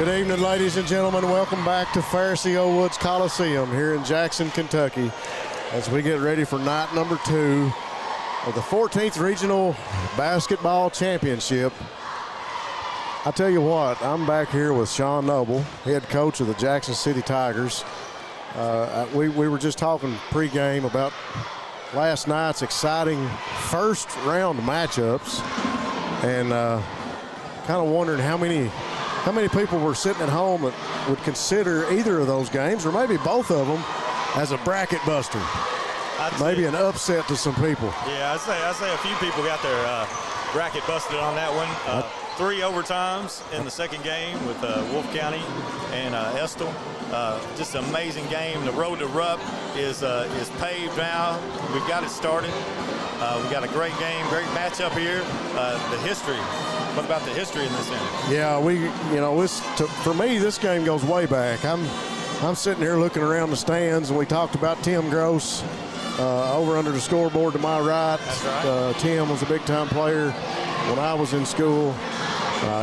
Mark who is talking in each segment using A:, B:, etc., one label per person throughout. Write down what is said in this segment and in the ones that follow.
A: Good evening, ladies and gentlemen. Welcome back to Pharisee O. Woods Coliseum here in Jackson, Kentucky, as we get ready for night number 2 of the 14th Regional Basketball Championship. I tell you what, I'm back here with Sean Noble, head coach of the Jackson City Tigers. We were just talking pregame about last night's exciting first-round matchups, and kind of wondering how many people were sitting at home that would consider either of those games, or maybe both of them, as a bracket buster. Maybe an upset to some people.
B: Yeah, I'd say a few people got their bracket busted on that one. 3 overtimes in the second game with Wolfe County and Estill. Just an amazing game. The road to Rupp is paved now. We've got it started. We got a great game, great matchup here. The history. What about the history in this game?
A: Yeah, for me, this game goes way back. I'm sitting here looking around the stands, and we talked about Tim Gross over under the scoreboard to my right.
B: That's right.
A: Tim was a big-time player when I was in school.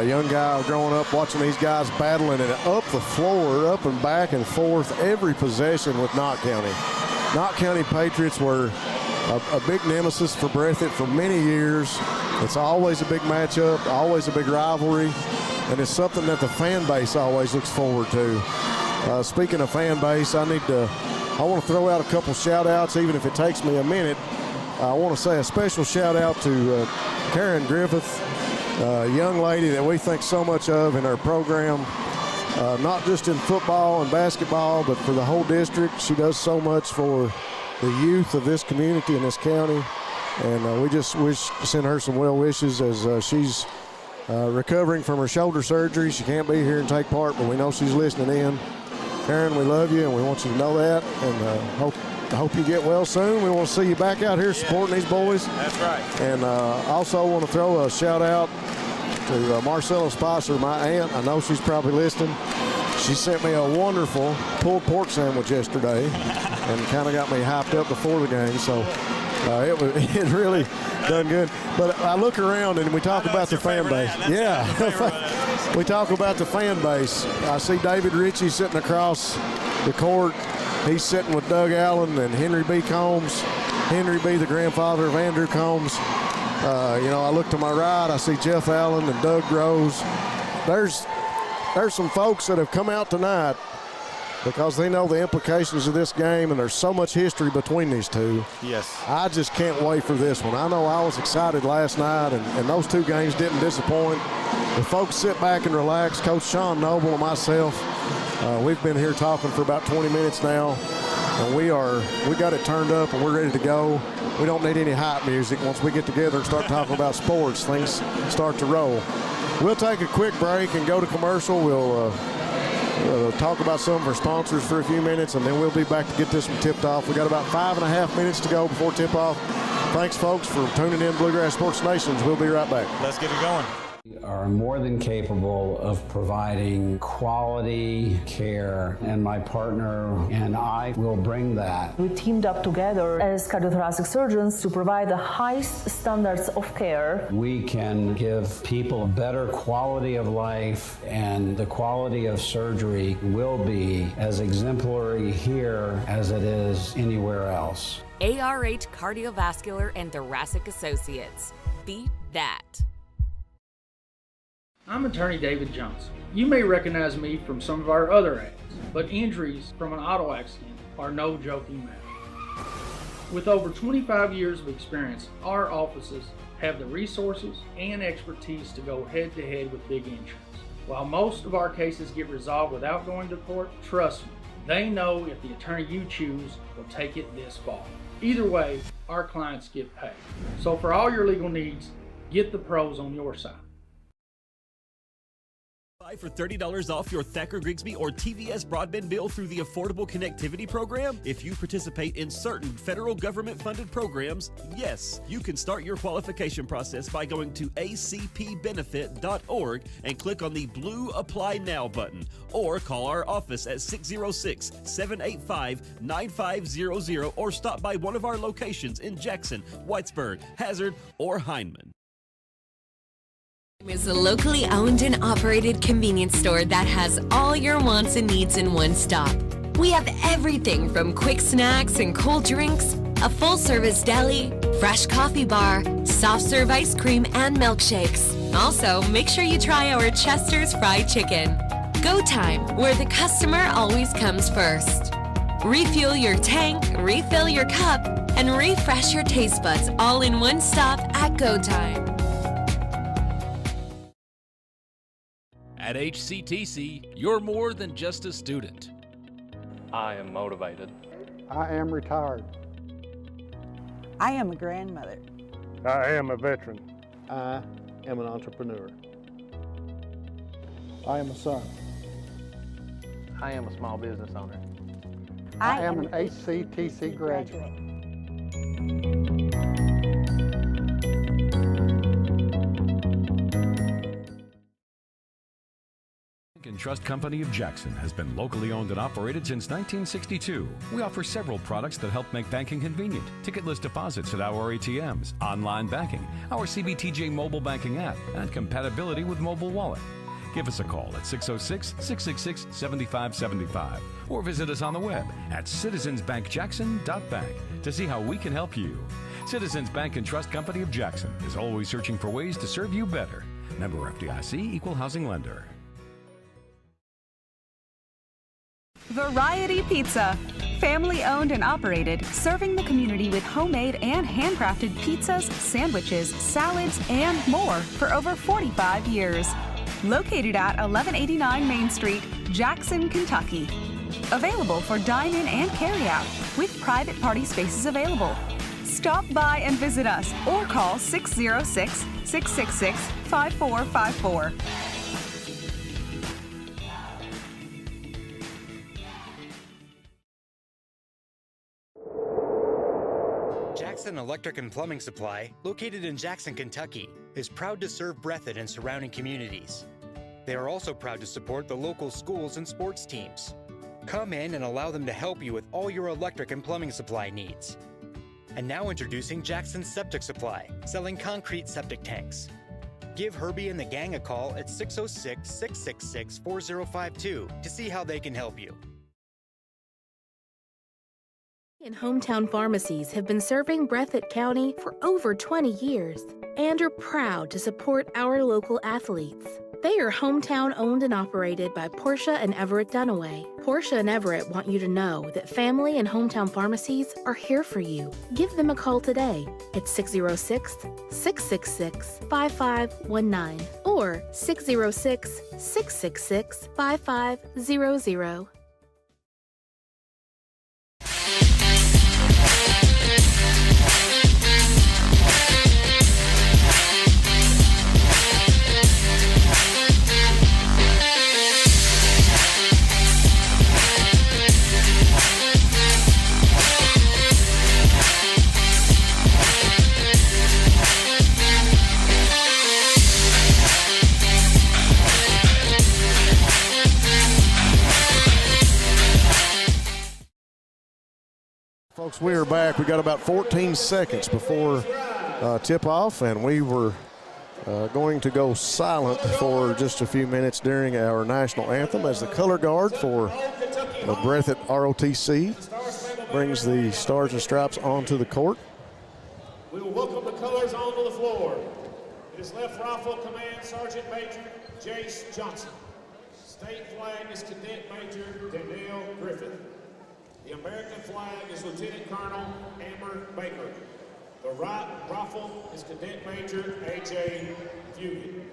A: Young guy growing up watching these guys battling it up the floor, up and back and forth, every possession with Knott County. Knott County Patriots were a big nemesis for Breathitt for many years. It's always a big matchup, always a big rivalry, and it's something that the fan base always looks forward to. Speaking of fan base, I want to throw out a couple shout-outs, even if it takes me a minute. I want to say a special shout-out to Karen Griffith, a young lady that we think so much of in our program, not just in football and basketball, but for the whole district. She does so much for the youth of this community and this county, and we just send her some well wishes as she's recovering from her shoulder surgery. She can't be here and take part, but we know she's listening in. Karen, we love you, and we want you to know that, and hope you get well soon. We want to see you back out here supporting these boys.
B: That's right.
A: And also want to throw a shout out to Marcella Spicer, my aunt. I know she's probably listening. She sent me a wonderful pulled pork sandwich yesterday and kind of got me hyped up before the game. So it really done good. But I look around and we talk about the fan base. Yeah, we talk about the fan base. I see David Ritchie sitting across the court. He's sitting with Doug Allen and Henry B. Combs. Henry B., the grandfather of Andrew Combs. I look to my right, I see Jeff Allen and Doug Rose. There's some folks that have come out tonight because they know the implications of this game, and there's so much history between these two.
B: Yes.
A: I just can't wait for this one. I know I was excited last night, and those 2 games didn't disappoint. The folks sit back and relax. Coach Sean Noble and myself, we've been here talking for about 20 minutes now, and we got it turned up and we're ready to go. We don't need any hype music. Once we get together and start talking about sports, things start to roll. We'll take a quick break and go to commercial. We'll talk about some of our sponsors for a few minutes, and then we'll be back to get this one tipped off. We got about 5.5 minutes to go before tip-off. Thanks, folks, for tuning in Bluegrass Sports Nations. We'll be right back.
B: Let's get it going.
C: We are more than capable of providing quality care, and my partner and I will bring that.
D: We teamed up together as cardiothoracic surgeons to provide the highest standards of care.
C: We can give people a better quality of life, and the quality of surgery will be as exemplary here as it is anywhere else.
E: ARH Cardiovascular and Thoracic Associates. Beat that.
F: I'm attorney David Johnson. You may recognize me from some of our other ads, but injuries from an auto accident are no joking matter. With over 25 years of experience, our offices have the resources and expertise to go head-to-head with big insurance. While most of our cases get resolved without going to court, trust me, they know if the attorney you choose will take it this far. Either way, our clients get paid. So for all your legal needs, get the pros on your side.
G: Buy for $30 off your Thacker Grigsby or TVS broadband bill through the Affordable Connectivity Program? If you participate in certain federal government-funded programs, yes, you can start your qualification process by going to acpbenefit.org and click on the blue Apply Now button, or call our office at 606-785-9500 or stop by one of our locations in Jackson, Whitesburg, Hazard, or Hindman.
H: Is a locally owned and operated convenience store that has all your wants and needs in one stop. We have everything from quick snacks and cold drinks, a full-service deli, fresh coffee bar, soft-serve ice cream, and milkshakes. Also, make sure you try our Chester's Fried Chicken. Go Time, where the customer always comes first. Refuel your tank, refill your cup, and refresh your taste buds all in one stop at Go Time.
I: At HCTC, you're more than just a student.
J: I am motivated.
K: I am retired.
L: I am a grandmother.
M: I am a veteran.
N: I am an entrepreneur.
K: I am a son.
J: I am a small business owner.
K: I am an HCTC graduate.
O: Trust Company of Jackson has been locally owned and operated since 1962. We offer several products that help make banking convenient. Ticketless deposits at our ATMs, online banking, our CBTJ mobile banking app, and compatibility with mobile wallet. Give us a call at 606-666-7575 or visit us on the web at citizensbankjackson.bank to see how we can help you. Citizens Bank and Trust Company of Jackson is always searching for ways to serve you better. Member FDIC, Equal Housing Lender.
P: Variety Pizza. Family owned and operated, serving the community with homemade and handcrafted pizzas, sandwiches, salads, and more for over 45 years. Located at 1189 Main Street, Jackson, Kentucky. Available for dine-in and carry-out, with private party spaces available. Stop by and visit us or call 606-666-5454.
Q: Jackson Electric and Plumbing Supply, located in Jackson, Kentucky, is proud to serve Breathitt and surrounding communities. They are also proud to support the local schools and sports teams. Come in and allow them to help you with all your electric and plumbing supply needs. And now introducing Jackson Septic Supply, selling concrete septic tanks. Give Herbie and the gang a call at 606-666-4052 to see how they can help you.
R: And hometown pharmacies have been serving Breathitt County for over 20 years and are proud to support our local athletes. They are hometown owned and operated by Portia and Everett Dunaway. Portia and Everett want you to know that family and hometown pharmacies are here for you. Give them a call today at 606-666-5519 or 606-666-5500.
A: Folks, we are back. We got about 14 seconds before tip-off, and we were going to go silent for just a few minutes during our national anthem as the color guard for the Breathitt ROTC brings the Stars and Stripes onto the court.
S: We will welcome the colors onto the floor. It is Left Rifle Command Sergeant Major Jace Johnson. State flag is Cadet Major Danielle Griffith. The American flag is Lieutenant Colonel Amber Baker. The right rifle is Cadet Major A.J. Fugit.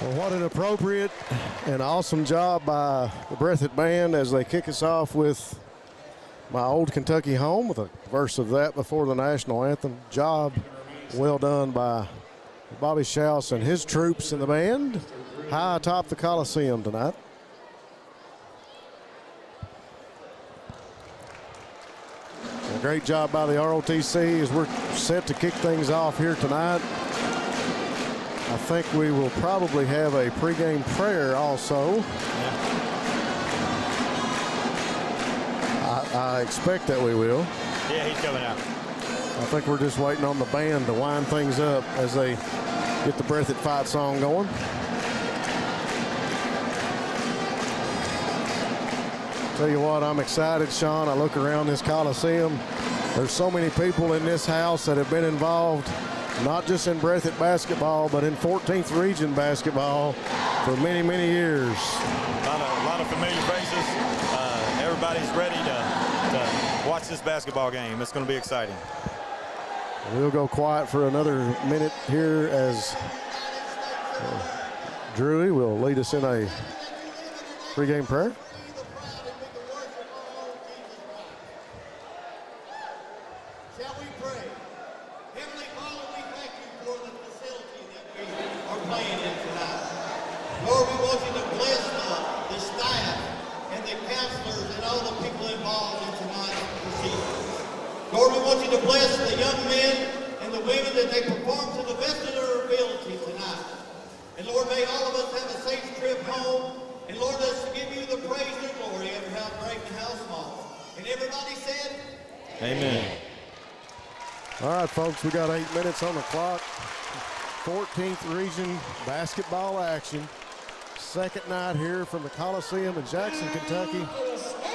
A: Well, what an appropriate and awesome job by the Breathitt band as they kick us off with My Old Kentucky Home, with a verse of that before the national anthem. Job well done by Bobby Schaus and his troops in the band high atop the Coliseum tonight. A great job by the ROTC as we're set to kick things off here tonight. I think we will probably have a pregame prayer also. I expect that we will.
B: Yeah, he's coming out.
A: I think we're just waiting on the band to wind things up as they get the Breathitt fight song going. Tell you what, I'm excited, Sean. I look around this Coliseum. There's so many people in this house that have been involved, not just in Breathitt basketball, but in 14th Region basketball for many, many years.
B: A lot of familiar faces. Everybody's ready to watch this basketball game. It's going to be exciting.
A: We'll go quiet for another minute here as Drewy will lead us in a pregame prayer.
T: Lord, we want you to bless the young men and the women that they perform to the best of their ability tonight. And Lord, may all of us have a safe trip home. And Lord, let us give you the praise and glory every how great and how small. And everybody said,
B: amen.
A: All right, folks, we got 8 minutes on the clock. 14th Region basketball action. Second night here from the Coliseum in Jackson, Kentucky.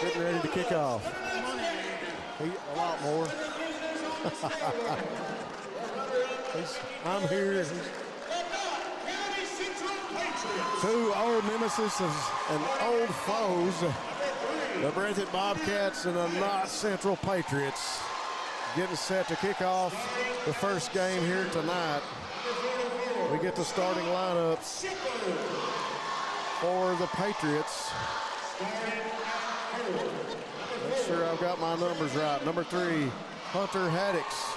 A: Getting ready to kick off. A lot more. I'm here. Two old nemesis and old foes. The Breathitt Bobcats and the Knott Central Patriots getting set to kick off the first game here tonight. We get the starting lineups for the Patriots. Make sure I've got my numbers right. Number 3, Hunter Haddix.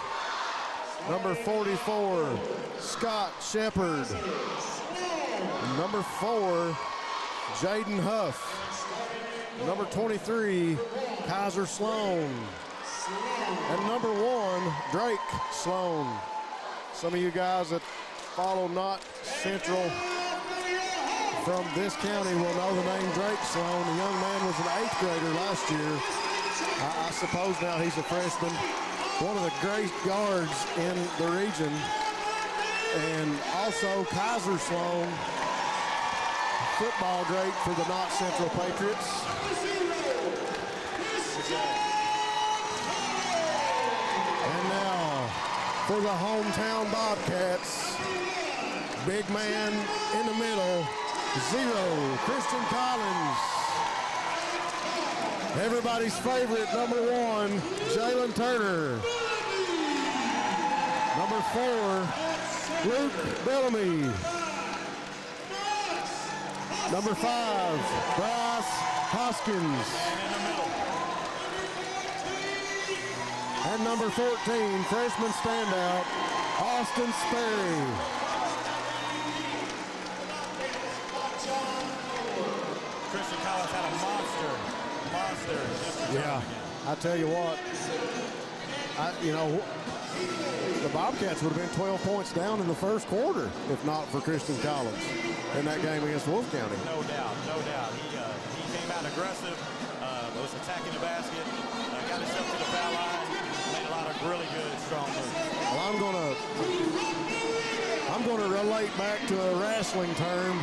A: Number 44, Scott Shepard. Number 4, Jaden Huff. Number 23, Kaiser Sloan. And number 1, Drake Sloan. Some of you guys that follow Knott Central from this county will know the name Drake Sloan. The young man was an 8th grader last year. I suppose now he's a freshman. One of the great guards in the region. And also Kaiser Sloan, football great for the Knott Central Patriots. And now for the hometown Bobcats, big man in the middle, 0, Christian Collins. Everybody's favorite, number 1, Jalen Turner. Number 4, Luke Bellamy. Number 5, Bryce Hoskins. And number 14, freshman standout, Austin Sperry.
B: Christian Collins had a monster.
A: Yeah, I tell you what, the Bobcats would have been 12 points down in the first quarter if not for Christian Collins in that game against Wolf County.
B: No doubt, no doubt. He came out aggressive, was attacking the basket, got himself to the foul line, made a lot of really good, strong moves.
A: Well, I'm gonna relate back to a wrestling term.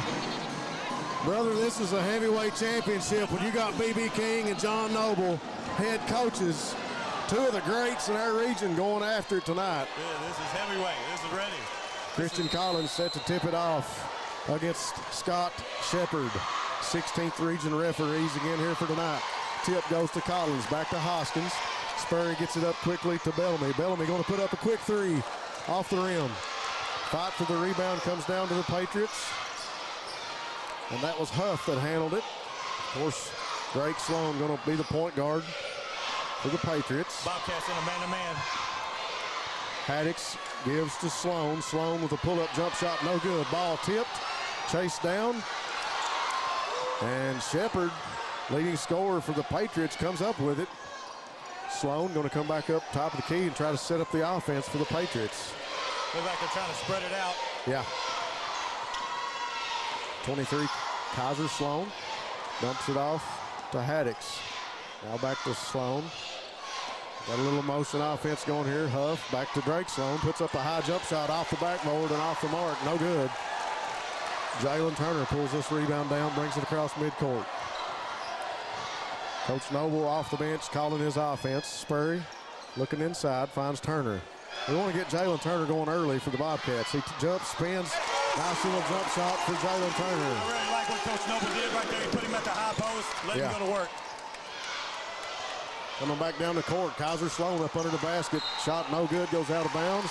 A: Brother, this is a heavyweight championship when you got B.B. King and John Noble, head coaches, 2 of the greats in our region going after it tonight.
B: Yeah, this is heavyweight. This is ready.
A: Christian Collins set to tip it off against Scott Shepard. 16th Region referees again here for tonight. Tip goes to Collins, back to Hoskins. Sperry gets it up quickly to Bellamy. Bellamy going to put up a quick 3 off the rim. Fight for the rebound comes down to the Patriots. And that was Huff that handled it. Of course, Drake Sloan going to be the point guard for the Patriots.
B: Bobcats in a man-to-man.
A: Haddix gives to Sloan. Sloan with a pull-up jump shot, no good. Ball tipped, chased down. And Shepard, leading scorer for the Patriots, comes up with it. Sloan going to come back up top of the key and try to set up the offense for the Patriots.
B: Look like they're trying to spread it out.
A: Yeah. 23, Kaiser Sloan dumps it off to Haddix. Now back to Sloan. Got a little motion offense going here. Huff back to Drake Sloan. Puts up a high jump shot off the backboard and off the mark. No good. Jalen Turner pulls this rebound down, brings it across midcourt. Coach Noble off the bench calling his offense. Spurry looking inside, finds Turner. We want to get Jalen Turner going early for the Bobcats. He jumps, spins. Nice little jump shot for Jalen Turner.
B: I really like what Coach Noble did right there. He put him at the high post, let him go to work.
A: Coming back down the court, Kaiser Sloan up under the basket. Shot no good, goes out of bounds.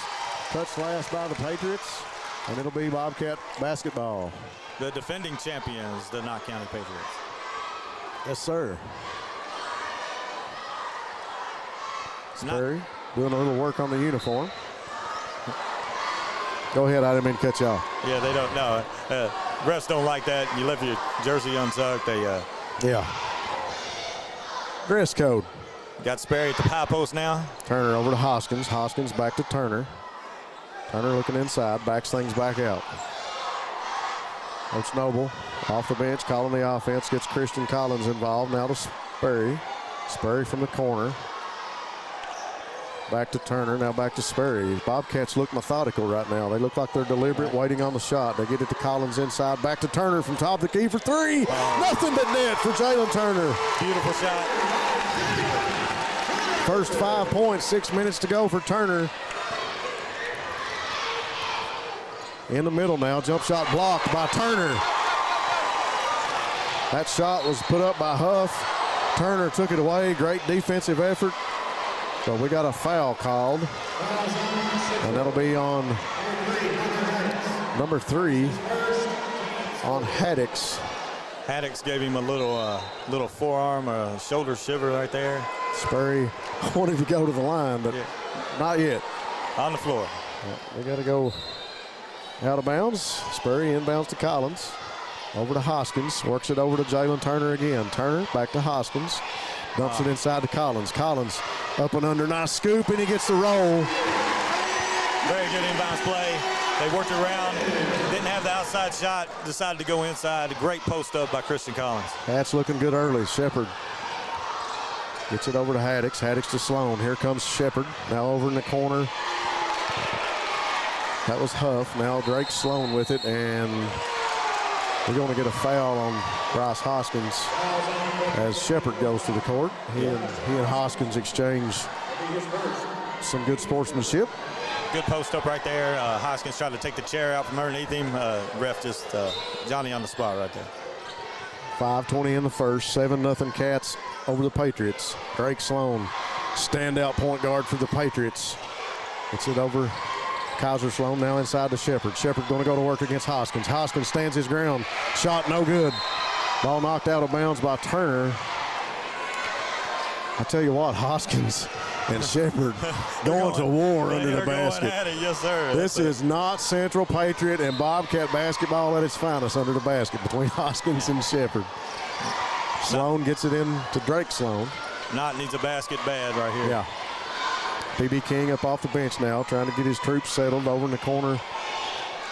A: Touched last by the Patriots, and it'll be Bobcat basketball.
B: The defending champions, the Knott County Patriots.
A: Yes, sir. Sperry doing a little work on the uniform. Go ahead, I didn't mean to cut you off.
B: Yeah, they don't know. Refs don't like that. You left your jersey untucked. They
A: yeah. Dress code.
B: Got Sperry at the high post now.
A: Turner over to Hoskins. Hoskins back to Turner. Turner looking inside, backs things back out. Coach Noble off the bench, calling the offense, gets Christian Collins involved. Now to Sperry. Sperry from the corner. Back to Turner, now back to Sperry. Bobcats look methodical right now. They look like they're deliberate, waiting on the shot. They get it to Collins inside, back to Turner from top of the key for three. Nothing but net for Jalen Turner.
B: Beautiful shot.
A: First 5 points, 6 minutes to go for Turner. In the middle now, jump shot blocked by Turner. That shot was put up by Huff. Turner took it away, great defensive effort. So we got a foul called, and that'll be on number 3 on Haddix.
B: Haddix gave him a little forearm or shoulder shiver right there.
A: Sperry wanted to go to the line, but not yet.
B: On the floor.
A: They got to go out of bounds. Sperry inbounds to Collins. Over to Hoskins. Works it over to Jalen Turner again. Turner back to Hoskins. Dumps it inside to Collins. Collins up and under. Nice scoop, and he gets the roll.
B: Very good inbounds play. They worked around. Didn't have the outside shot. Decided to go inside. A great post up by Christian Collins.
A: That's looking good early. Shepard gets it over to Haddix. Haddix to Sloan. Here comes Shepard. Now over in the corner. That was Huff. Now Drake Sloan with it, and we're going to get a foul on Bryce Hoskins as Shepard goes to the court. He and Hoskins exchange some good sportsmanship.
B: Good post up right there. Hoskins tried to take the chair out from underneath him. Ref just Johnny on the spot right there.
A: 5:20 in the first. 7-0 Cats over the Patriots. Drake Sloan, standout point guard for the Patriots. Gets it over Kaiser Sloan, now inside to Shepard. Shepard going to go to work against Hoskins. Hoskins stands his ground. Shot no good. Ball knocked out of bounds by Turner. I tell you what, Hoskins and Shepard going to war under the basket.
B: Yes, sir.
A: This is not Central Patriot and Bobcat basketball at its finest under the basket between Hoskins and Shepard. Sloan gets it in to Drake Sloan.
B: Knott needs a basket bad right here.
A: Yeah. PB King up off the bench now, trying to get his troops settled over in the corner.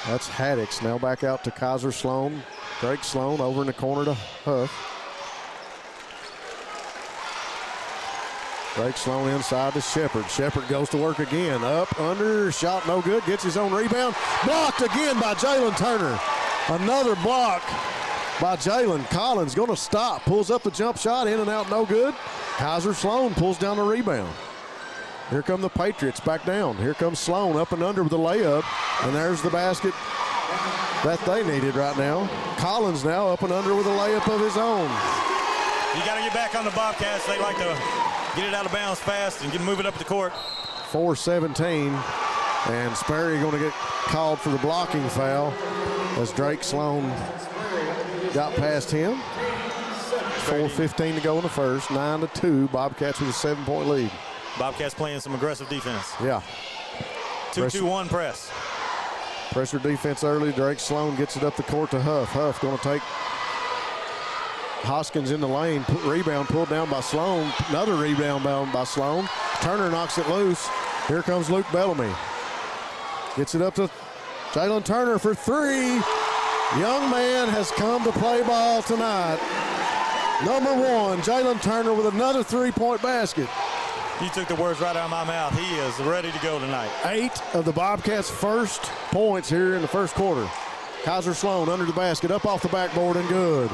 A: That's Haddix. Now back out to Kaiser Sloan. Drake Sloan over in the corner to Huff. Drake Sloan inside to Shepard. Shepard goes to work again. Up, under, shot no good. Gets his own rebound. Blocked again by Jalen Turner. Another block by Jalen. Collins going to stop. Pulls up the jump shot, in and out, no good. Kaiser Sloan pulls down the rebound. Here come the Patriots back down. Here comes Sloan up and under with the layup. And there's the basket that they needed right now. Collins now up and under with a layup of his own.
B: You got to get back on the Bobcats. They like to get it out of bounds fast and move it up the court.
A: 4:17. And Sperry going to get called for the blocking foul as Drake Sloan got past him. 4:15 to go in the first, 9-2. Bobcats with a 7-point lead.
B: Bobcats playing some aggressive defense.
A: Yeah.
B: 2-2-1 press.
A: Pressure defense early. Drake Sloan gets it up the court to Huff. Huff going to take Hoskins in the lane. Rebound pulled down by Sloan. Another rebound by Sloan. Turner knocks it loose. Here comes Luke Bellamy. Gets it up to Jalen Turner for three. Young man has come to play ball tonight. Number 1, Jalen Turner with another 3-point basket.
B: You took the words right out of my mouth. He is ready to go tonight.
A: 8 of the Bobcats' first points here in the first quarter. Kaiser Sloan under the basket, up off the backboard and good.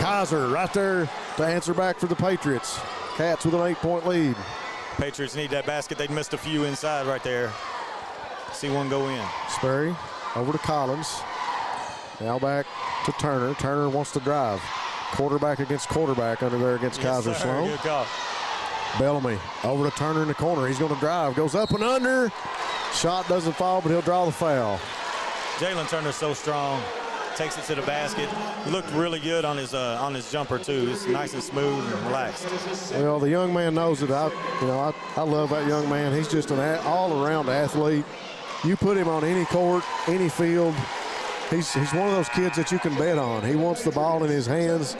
A: Kaiser right there to answer back for the Patriots. Cats with an 8-point lead.
B: Patriots need that basket. They missed a few inside right there. See one go in.
A: Sperry over to Collins. Now back to Turner. Turner wants to drive. Quarterback against quarterback under there against Kaiser Sloan.
B: Good call.
A: Bellamy over to Turner in the corner. He's going to drive. Goes up and under. Shot doesn't fall, but he'll draw the foul.
B: Jalen Turner's so strong. Takes it to the basket. Looked really good on his jumper too. It's nice and smooth and relaxed.
A: Well, the young man knows it. I love that young man. He's just an all-around athlete. You put him on any court, any field, he's one of those kids that you can bet on. He wants the ball in his hands.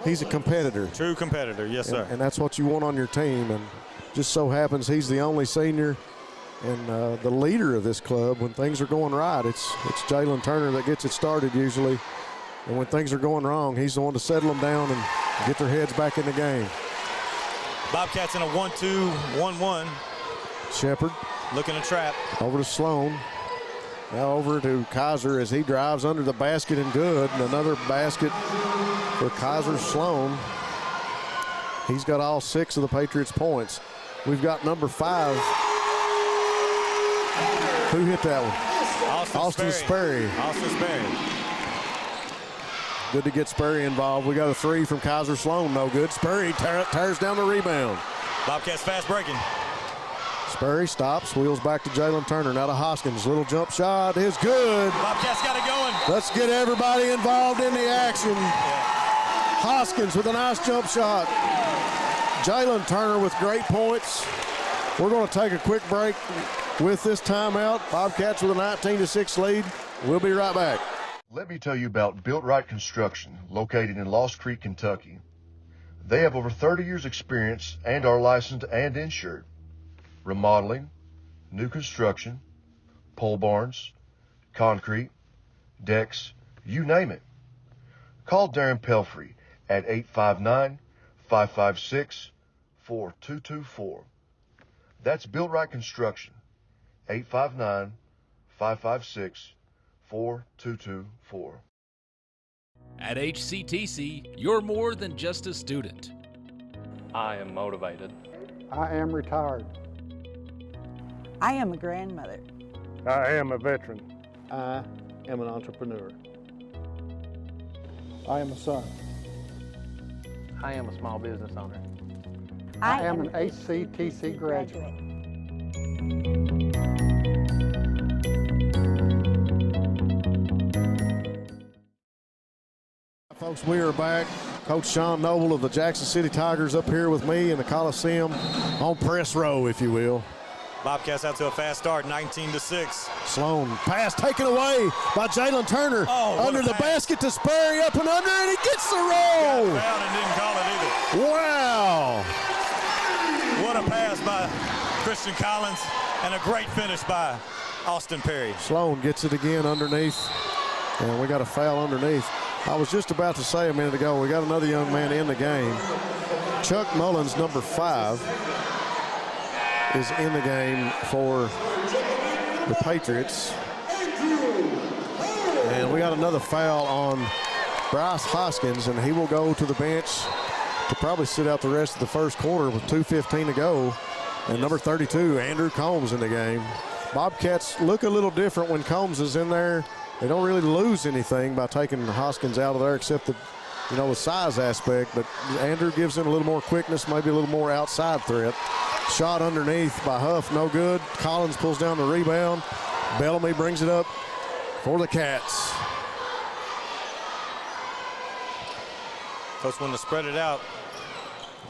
A: He's a competitor.
B: True competitor, yes, sir.
A: And that's what you want on your team. And just so happens he's the only senior and the leader of this club. When things are going right, it's Jalen Turner that gets it started usually. And when things are going wrong, he's the one to settle them down and get their heads back in the game.
B: Bobcats in a 1-2-1-1.
A: Shepard.
B: Looking to trap.
A: Over to Sloan. Now over to Kaiser as he drives under the basket and good. And another basket for Kaiser Sloan. He's got all 6 of the Patriots' points. We've got number 5. Who hit that one? Austin Sperry.
B: Austin Sperry.
A: Good to get Sperry involved. We got a 3 from Kaiser Sloan. No good. Sperry tears down the rebound.
B: Bobcats fast breaking.
A: Sperry stops, wheels back to Jalen Turner. Now to Hoskins. Little jump shot is good.
B: Bobcats got it going.
A: Let's get everybody involved in the action. Hoskins with a nice jump shot. Jalen Turner with great points. We're going to take a quick break with this timeout. Bobcats with a 19-6 lead. We'll be right back.
U: Let me tell you about Built Right Construction, located in Lost Creek, Kentucky. They have over 30 years experience and are licensed and insured. Remodeling, new construction, pole barns, concrete, decks, you name it. Call Darren Pelfrey at 859-556-4224. That's Built Right Construction, 859-556-4224.
I: At HCTC, you're more than just a student.
J: I am motivated.
K: I am retired.
L: I am a grandmother.
M: I am a veteran.
N: I am an entrepreneur.
K: I am a son.
J: I am a small business owner.
K: I am an HCTC graduate.
A: Folks, we are back. Coach Sean Noble of the Jackson City Tigers up here with me in the Coliseum on press row, if you will.
B: Bobcats out to a fast start, 19-6.
A: Sloan, pass taken away by Jalen Turner. Under the basket to Sperry, up and under, and he gets the roll.
B: Got fouled and didn't call it either.
A: Wow.
B: What a pass by Christian Collins and a great finish by Austin Perry.
A: Sloan gets it again underneath, and we got a foul underneath. I was just about to say a minute ago, we got another young man in the game. Chuck Mullins, number 5. Is in the game for the Patriots. And we got another foul on Bryce Hoskins, and he will go to the bench to probably sit out the rest of the first quarter with 2:15 to go. And number 32, Andrew Combs, in the game. Bobcats look a little different when Combs is in there. They don't really lose anything by taking Hoskins out of there except the size aspect, but Andrew gives him a little more quickness, maybe a little more outside threat. Shot underneath by Huff, no good. Collins pulls down the rebound. Bellamy brings it up for the Cats.
B: Coach wanted to spread it out.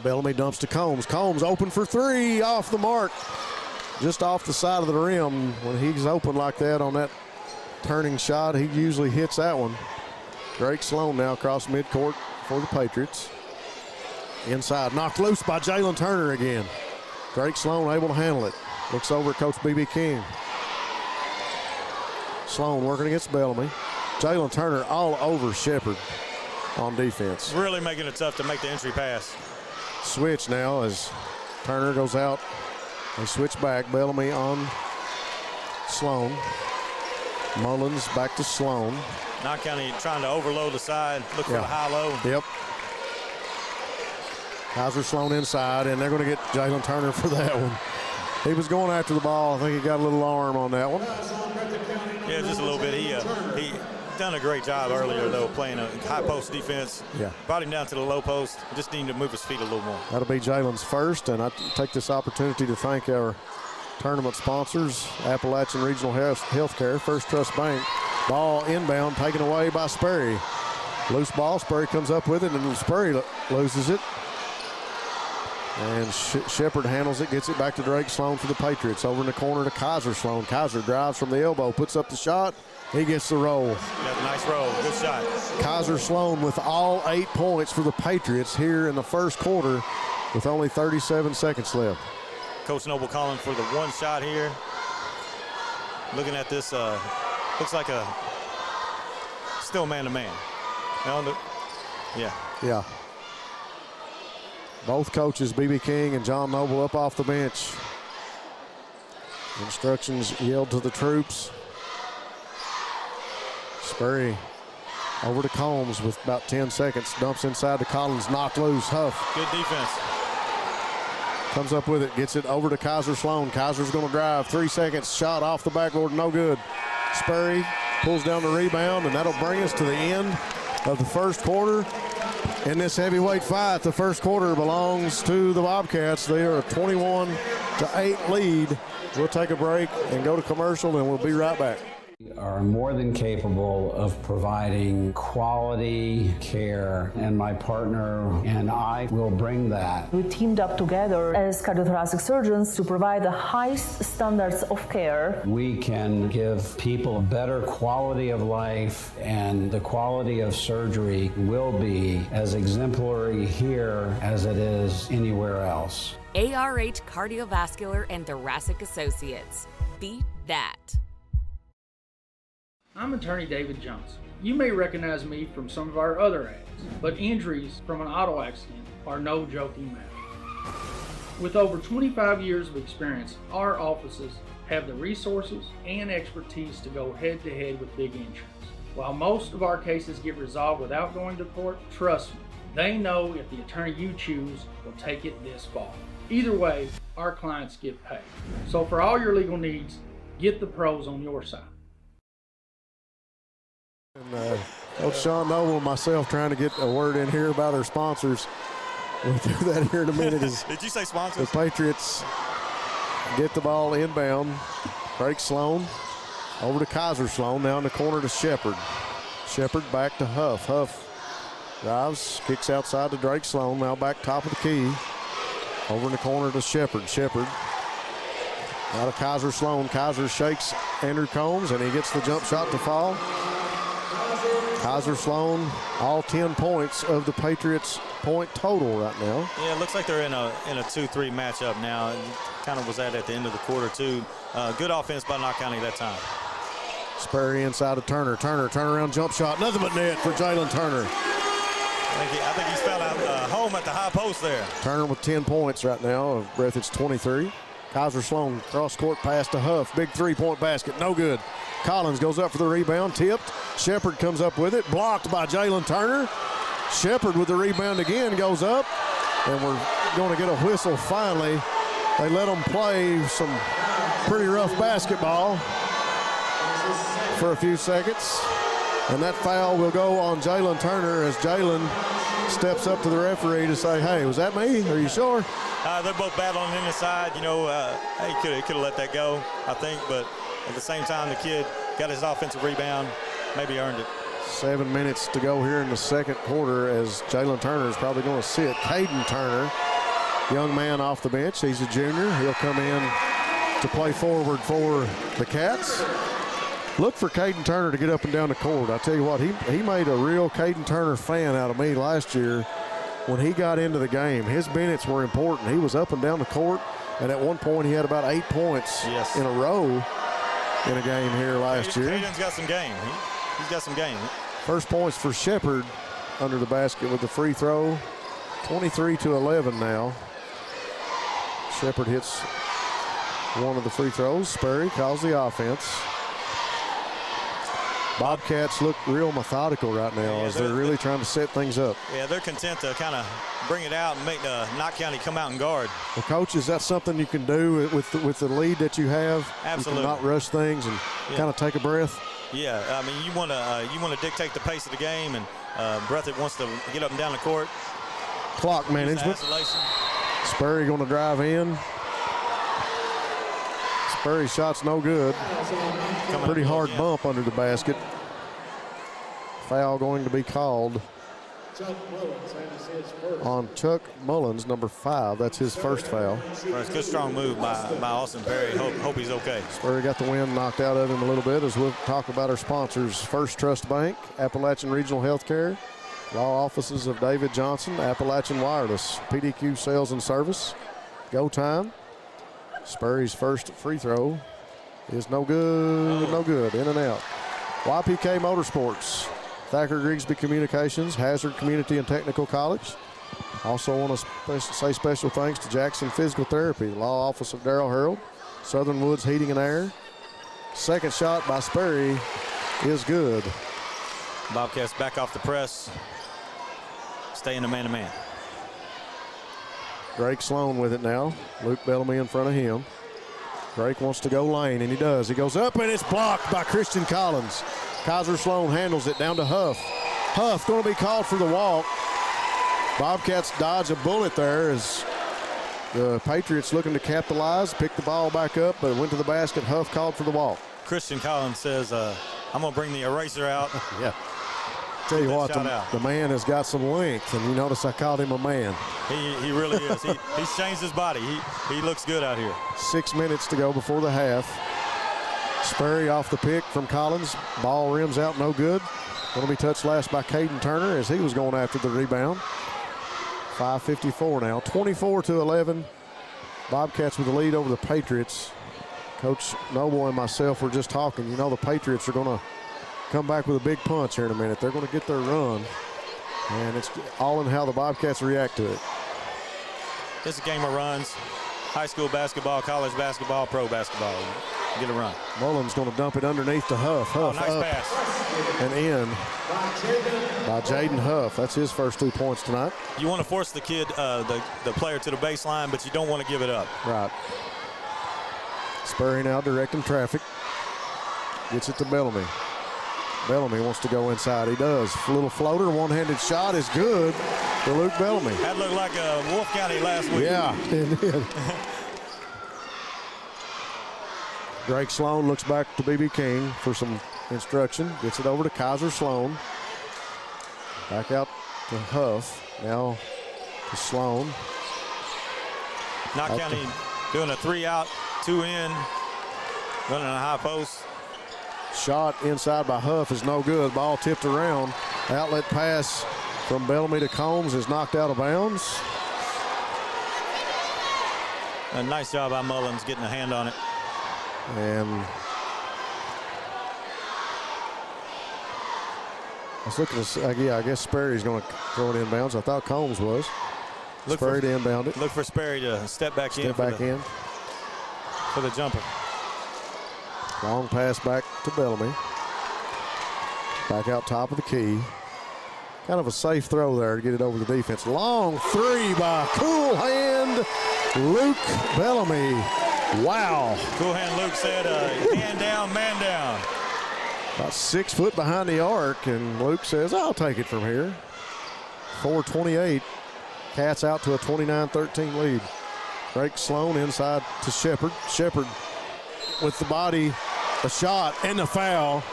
A: Bellamy dumps to Combs. Combs open for three, off the mark. Just off the side of the rim. When he's open like that on that turning shot, he usually hits that one. Drake Sloan now across midcourt for the Patriots. Inside, knocked loose by Jalen Turner again. Drake Sloan able to handle it. Looks over at Coach B.B. King. Sloan working against Bellamy. Jalen Turner all over Shepard on defense.
B: Really making it tough to make the entry pass.
A: Switch now as Turner goes out. They switch back. Bellamy on Sloan. Mullins back to Sloan.
B: Knott County trying to overload the side, look for the high-low.
A: Yep. Kaiser Sloan inside, and they're going to get Jalen Turner for that one. He was going after the ball. I think he got a little arm on that one.
B: Yeah, just a little bit. He done a great job earlier, though, playing a high post defense.
A: Yeah.
B: Brought him down to the low post. Just needed to move his feet a little more.
A: That'll be Jalen's first, and I take this opportunity to thank our tournament sponsors, Appalachian Regional Healthcare, First Trust Bank. Ball inbound, taken away by Sperry. Loose ball, Sperry comes up with it, and Sperry loses it. And Shepard handles it, gets it back to Drake Sloan for the Patriots. Over in the corner to Kaiser Sloan. Kaiser drives from the elbow, puts up the shot. He gets the roll.
B: Yeah, nice roll, good shot.
A: Kaiser Sloan with all 8 points for the Patriots here in the first quarter with only 37 seconds left.
B: Coach Noble calling for the one shot here. Looking at this, looks like a still man-to-man.
A: Yeah. Both coaches, B.B. King and John Noble, up off the bench. Instructions yelled to the troops. Sperry over to Combs with about 10 seconds. Dumps inside to Collins, knocked loose. Huff.
B: Good defense.
A: Comes up with it, gets it over to Kaiser Sloan. Kaiser's going to drive. 3 seconds, shot off the backboard, no good. Sperry pulls down the rebound, and that'll bring us to the end of the first quarter. In this heavyweight fight, the first quarter belongs to the Bobcats. They are a 21-8 lead. We'll take a break and go to commercial, and we'll be right back.
C: Are more than capable of providing quality care, and my partner and I will bring that.
D: We teamed up together as cardiothoracic surgeons to provide the highest standards of care.
C: We can give people a better quality of life, and the quality of surgery will be as exemplary here as it is anywhere else.
E: ARH Cardiovascular and Thoracic Associates. Beat that.
F: I'm attorney David Johnson. You may recognize me from some of our other ads, but injuries from an auto accident are no joking matter. With over 25 years of experience, our offices have the resources and expertise to go head-to-head with big insurance. While most of our cases get resolved without going to court, trust me, they know if the attorney you choose will take it this far. Either way, our clients get paid. So for all your legal needs, get the pros on your side.
A: And Coach Sean Noble and myself trying to get a word in here about our sponsors. We'll do that here in a minute.
B: Did you say sponsors?
A: The Patriots get the ball inbound. Drake Sloan over to Kaiser Sloan. Now in the corner to Shepard. Shepard back to Huff. Huff drives, kicks outside to Drake Sloan. Now back top of the key. Over in the corner to Shepard. Shepard out of Kaiser Sloan. Kaiser shakes Andrew Combs, and he gets the jump shot to fall. Kaiser Sloan, all 10 points of the Patriots' point total right now.
B: Yeah, it looks like they're in a 2-3 matchup now. And kind of was that at the end of the quarter, too. Good offense by Knott County that time.
A: Sperry inside of Turner. Turner, turnaround jump shot. Nothing but net for Jalen Turner.
B: I think he's fell out home at the high post there.
A: Turner with 10 points right now of Breathitt's 23. Kaiser Sloan cross-court pass to Huff. Big three-point basket, no good. Collins goes up for the rebound, tipped. Shepard comes up with it, blocked by Jalen Turner. Shepard with the rebound again goes up, and we're going to get a whistle finally. They let them play some pretty rough basketball for a few seconds. And that foul will go on Jalen Turner as Jalen steps up to the referee to say, hey, was that me? Are you sure?
B: They're both battling in the side. You know, he could have let that go, I think. But at the same time, the kid got his offensive rebound, maybe earned it.
A: 7 minutes to go here in the second quarter as Jalen Turner is probably going to sit. Caden Turner, young man off the bench. He's a junior. He'll come in to play forward for the Cats. Look for Caden Turner to get up and down the court. I tell you what, he made a real Caden Turner fan out of me last year when he got into the game. His minutes were important. He was up and down the court, and at one point he had about 8 points in a row in a game here last year.
B: Caden's got some game. He's got some game.
A: First points for Shepherd under the basket with the free throw. 23-11 now. Shepherd hits one of the free throws. Sperry calls the offense. Bobcats look real methodical right now as they're really trying to set things up.
B: Yeah, they're content to kind of bring it out and make Knott County come out and guard.
A: Well, Coach, is that something you can do with the lead that you have?
B: Absolutely.
A: You can not rush things and kind of take a breath?
B: Yeah, I mean, you want to dictate the pace of the game, and Breathitt wants to get up and down the court.
A: Clock management. Sperry going to drive in. Sperry's shot's no good. Pretty hard bump under the basket. Foul going to be called on Chuck Mullins, number 5. That's his first foul.
B: It's a good strong move by Austin Perry. Hope he's okay.
A: Sperry got the wind knocked out of him a little bit as we'll talk about our sponsors. First Trust Bank, Appalachian Regional Healthcare, Law Offices of David Johnson, Appalachian Wireless, PDQ Sales and Service. Go time. Sperry's first free throw is no good, no good, in and out. YPK Motorsports, Thacker Grigsby Communications, Hazard Community and Technical College. Also want to say special thanks to Jackson Physical Therapy, Law Office of Darrell Harold, Southern Woods Heating and Air. Second shot by Sperry is good.
B: Bobcats back off the press, stay in the man-to-man.
A: Drake Sloan with it now. Luke Bellamy in front of him. Drake wants to go lane, and he does. He goes up, and it's blocked by Christian Collins. Kaiser Sloan handles it down to Huff. Huff going to be called for the walk. Bobcats dodge a bullet there as the Patriots looking to capitalize, pick the ball back up, but it went to the basket. Huff called for the walk.
B: Christian Collins says, I'm going to bring the eraser out.
A: Yeah. Tell you what, the man has got some length, and you notice I called him a man.
B: He really is. He's changed his body. He looks good out here.
A: 6 minutes to go before the half. Sperry off the pick from Collins. Ball rims out, no good. Going to be touched last by Caden Turner as he was going after the rebound. 5:54 now, 24-11. Bobcats with the lead over the Patriots. Coach Noble and myself were just talking. You know, the Patriots are going to come back with a big punch here in a minute. They're going to get their run, and it's all in how the Bobcats react to it.
B: It's a game of runs. High school basketball, college basketball, pro basketball. Get a run.
A: Mullins going to dump it underneath to Huff. Huff
B: nice
A: up
B: pass.
A: And in by Jaden Huff. That's his first 2 points tonight.
B: You want to force the kid, the player to the baseline, but you don't want to give it up.
A: Right. Sperry now directing traffic. Gets it to Bellamy. Bellamy wants to go inside. He does. A little floater, one-handed shot is good for Luke Bellamy.
B: That looked like Wolf County last week.
A: Yeah, it did. Drake Sloan looks back to B.B. King for some instruction. Gets it over to Kaiser Sloan. Back out to Huff. Now to Sloan.
B: Knott County doing a 3-out, 2-in, running a high post.
A: Shot inside by Huff is no good. Ball tipped around. Outlet pass from Bellamy to Combs is knocked out of bounds.
B: A nice job by Mullins getting a hand on it.
A: And I was looking to, I guess Sperry's going to throw it inbounds. I thought Combs was. Sperry to inbound it.
B: Look for Sperry to step back in.
A: Step back in.
B: For the jumper.
A: Long pass back to Bellamy. Back out top of the key. Kind of a safe throw there to get it over the defense. Long three by Cool Hand Luke Bellamy. Wow.
B: Cool Hand Luke said, hand down, man down.
A: About 6 foot behind the arc, and Luke says, I'll take it from here. 4:28. Cats out to a 29-13 lead. Drake Sloan inside to Shepherd. Shepherd with the body, a shot, and the foul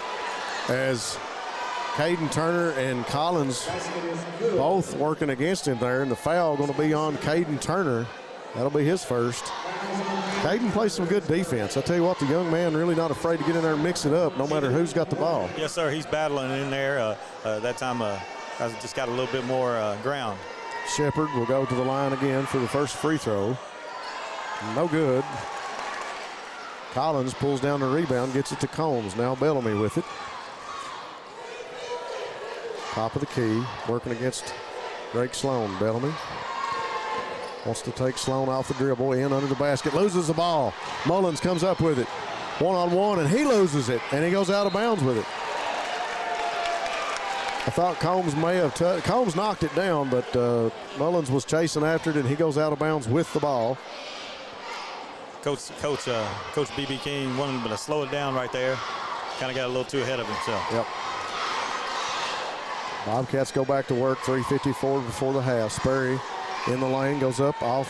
A: as Caden Turner and Collins both working against him there, and the foul going to be on Caden Turner. That'll be his first. Caden plays some good defense. I tell you what, the young man really not afraid to get in there and mix it up, no matter who's got the ball.
B: Yes, sir. He's battling in there. That time, I just got a little bit more ground.
A: Shepard will go to the line again for the first free throw. No good. Collins pulls down the rebound, gets it to Combs. Now Bellamy with it. Top of the key, working against Drake Sloan. Bellamy wants to take Sloan off the dribble, in under the basket, loses the ball. Mullins comes up with it, one-on-one, and he loses it, and he goes out of bounds with it. I thought Combs may have Combs knocked it down, but Mullins was chasing after it, and he goes out of bounds with the ball.
B: Coach B.B. King wanted him to slow it down right there. Kind of got a little too ahead of himself.
A: Yep. Bobcats go back to work, 3:54 before the half. Sperry in the lane, goes up, off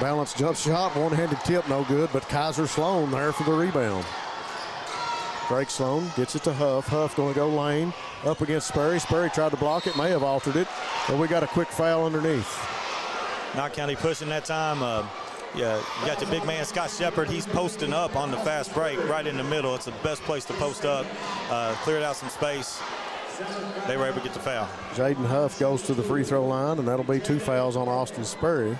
A: balance jump shot, one-handed tip, no good, but Kaiser Sloan there for the rebound. Drake Sloan gets it to Huff. Huff going to go lane, up against Sperry. Sperry tried to block it, may have altered it, but we got a quick foul underneath.
B: Knott County pushing that time. Yeah, you got the big man, Scott Shepard. He's posting up on the fast break right in the middle. It's the best place to post up. Cleared out some space. They were able to get the foul.
A: Jaden Huff goes to the free throw line, and that'll be 2 fouls on Austin Sperry.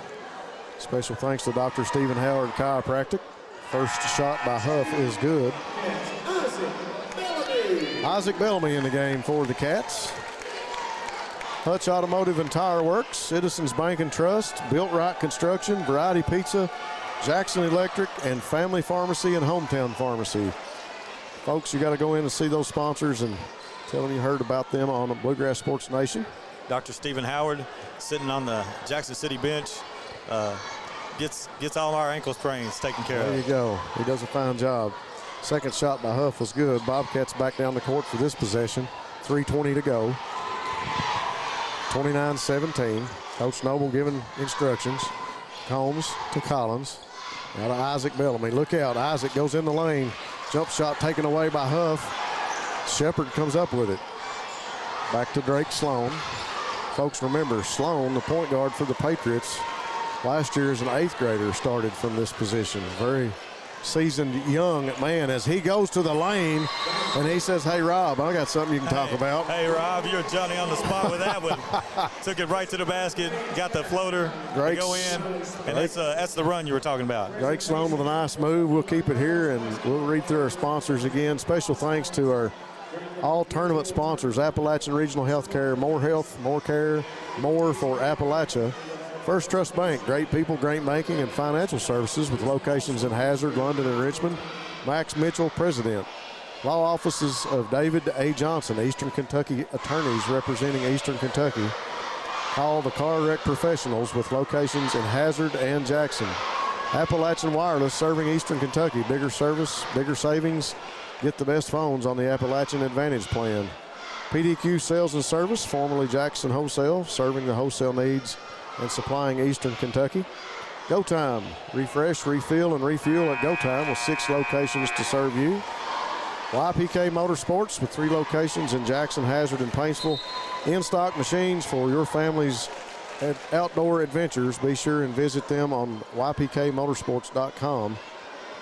A: Special thanks to Dr. Stephen Howard Chiropractic. First shot by Huff is good. Isaac Bellamy in the game for the Cats. Hutch Automotive and Tire Works, Citizens Bank and Trust, Built Right Construction, Variety Pizza, Jackson Electric, and Family Pharmacy and Hometown Pharmacy. Folks, you got to go in and see those sponsors and tell them you heard about them on the Bluegrass Sports Nation.
B: Dr. Stephen Howard sitting on the Jackson City bench, gets all our ankle sprains taken care of.
A: There you go. He does a fine job. Second shot by Huff was good. Bobcats back down the court for this possession. 3:20 to go. 29-17. Coach Noble giving instructions. Combs to Collins. Now to Isaac Bellamy. Look out. Isaac goes in the lane. Jump shot taken away by Huff. Shepard comes up with it. Back to Drake Sloan. Folks, remember, Sloan, the point guard for the Patriots, last year as an 8th grader, started from this position. Very seasoned young man as he goes to the lane and he says, hey, Rob, I got something you can talk about.
B: Hey, Rob, you're Johnny on the spot with that one. Took it right to the basket, got the floater to go in, and that's the run you were talking about.
A: Drake Sloan with a nice move. We'll keep it here, and we'll read through our sponsors again. Special thanks to our all-tournament sponsors, Appalachian Regional Healthcare, more health, more care, more for Appalachia. First Trust Bank, great people, great banking, and financial services with locations in Hazard, London, and Richmond. Max Mitchell, President. Law offices of David A. Johnson, Eastern Kentucky attorneys representing Eastern Kentucky. Call the car wreck professionals with locations in Hazard and Jackson. Appalachian Wireless, serving Eastern Kentucky. Bigger service, bigger savings. Get the best phones on the Appalachian Advantage plan. PDQ Sales and Service, formerly Jackson Wholesale, serving the wholesale needs and supplying Eastern Kentucky. Go Time, refresh, refill, and refuel at Go Time with 6 locations to serve you. YPK Motorsports with 3 locations in Jackson, Hazard, and Paintsville. In-stock machines for your family's outdoor adventures. Be sure and visit them on ypkmotorsports.com.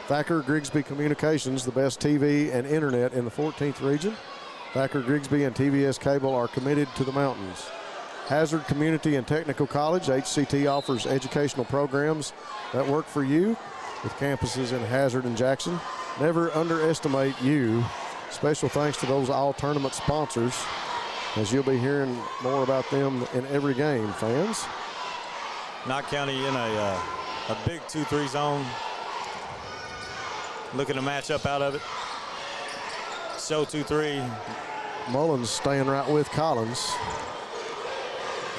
A: Thacker Grigsby Communications, the best TV and internet in the 14th region. Thacker Grigsby and TVS Cable are committed to the mountains. Hazard Community and Technical College, HCT offers educational programs that work for you with campuses in Hazard and Jackson. Never underestimate you. Special thanks to those all-tournament sponsors, as you'll be hearing more about them in every game, fans.
B: Knott County in a big 2-3 zone. Looking to match up out of it. Show 2-3.
A: Mullins staying right with Collins.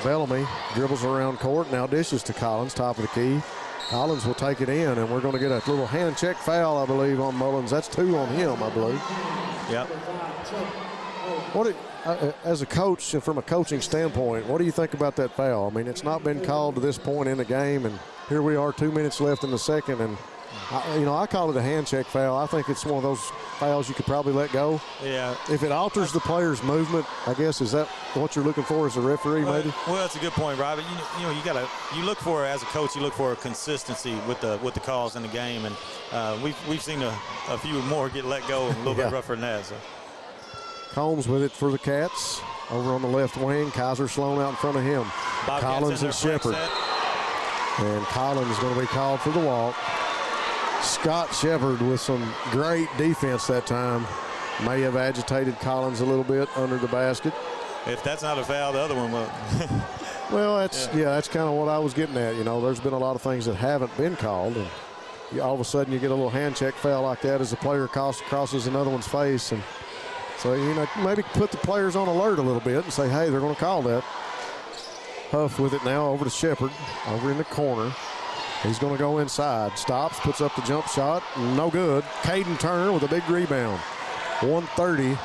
A: Bellamy dribbles around court, now dishes to Collins, top of the key. Collins will take it in, and we're going to get a little hand check foul, I believe, on Mullins. That's 2 on him, I believe.
B: Yep.
A: As a coach, from a coaching standpoint, what do you think about that foul? I mean, it's not been called to this point in the game, and here we are 2 minutes left in the second, and I call it a hand check foul. I think it's one of those fouls you could probably let go.
B: Yeah.
A: If it alters the player's movement, I guess, is that what you're looking for as a referee, maybe?
B: Well, that's a good point, Rob. You look for, as a coach, you look for consistency with the calls in the game, and we've seen a few more get let go a little bit rougher than that. So.
A: Combs with it for the Cats. Over on the left wing, Kaiser Sloan out in front of him.
B: Bobcats
A: Collins and Shepard. And Collins is going to be called for the walk. Scott Shepard with some great defense that time. May have agitated Collins a little bit under the basket.
B: If that's not a foul, the other one will.
A: Well, that's kind of what I was getting at. There's been a lot of things that haven't been called. And all of a sudden you get a little hand check foul like that as the player crosses another one's face. And so, maybe put the players on alert a little bit and say, hey, they're going to call that. Huff with it now over to Shepard, over in the corner. He's going to go inside. Stops, puts up the jump shot. No good. Caden Turner with a big rebound. 1:30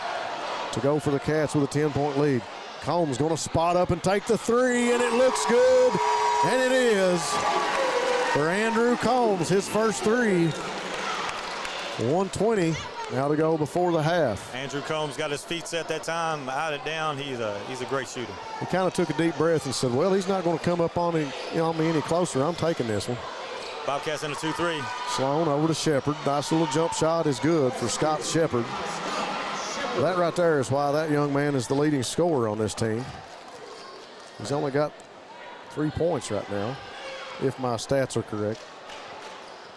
A: to go for the Cats with a 10-point lead. Combs going to spot up and take the three, and it looks good. And it is for Andrew Combs, his first three. 1:20 now to go before the half.
B: Andrew Combs got his feet set that time, eyed it down. He's a great shooter.
A: He kind of took a deep breath and said, well, he's not going to come up on me any closer. I'm taking this one.
B: Bobcats in a 2-3.
A: Sloan over to Shepard. Nice little jump shot is good for Scott Shepard. That right there is why that young man is the leading scorer on this team. He's only got 3 points right now, if my stats are correct.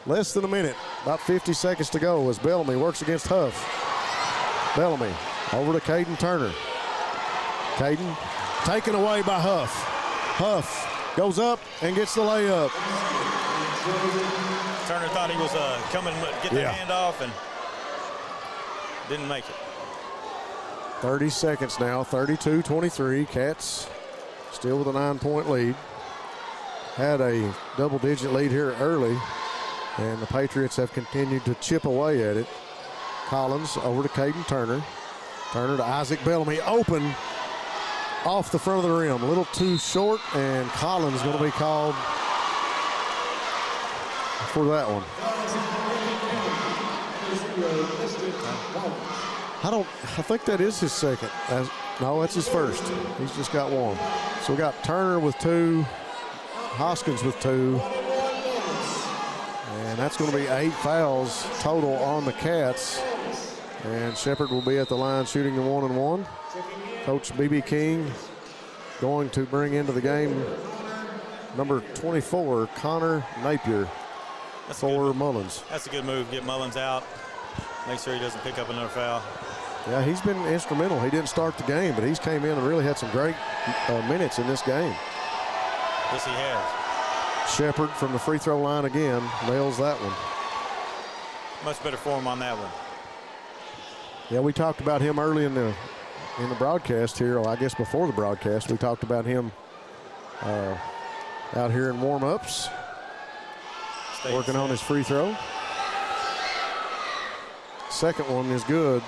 A: Less than a minute, about 50 seconds to go as Bellamy works against Huff. Bellamy over to Caden Turner. Caden taken away by Huff. Huff goes up and gets the layup.
B: Turner thought he was coming to get the hand off and didn't make it.
A: 30 seconds now, 32-23. Cats still with a 9-point lead. Had a double-digit lead here early, and the Patriots have continued to chip away at it. Collins over to Caden Turner. Turner to Isaac Bellamy, open off the front of the rim. A little too short, and Collins going to be called for that one. I think that is his second. No, that's his first. He's just got one. So we got Turner with 2, Hoskins with 2. And that's going to be 8 fouls total on the Cats. And Shepard will be at the line shooting the 1-and-1. Coach B.B. King going to bring into the game number 24, Connor Napier, for Mullins.
B: That's a good move. Get Mullins out. Make sure he doesn't pick up another foul.
A: Yeah, he's been instrumental. He didn't start the game, but he's came in and really had some great minutes in this game.
B: Yes, he has.
A: Shepard from the free throw line again, nails that one.
B: Much better form on that one.
A: Yeah, we talked about him early in the broadcast here. I guess before the broadcast, we talked about him out here in warm-ups, working on his free throw. Second one is good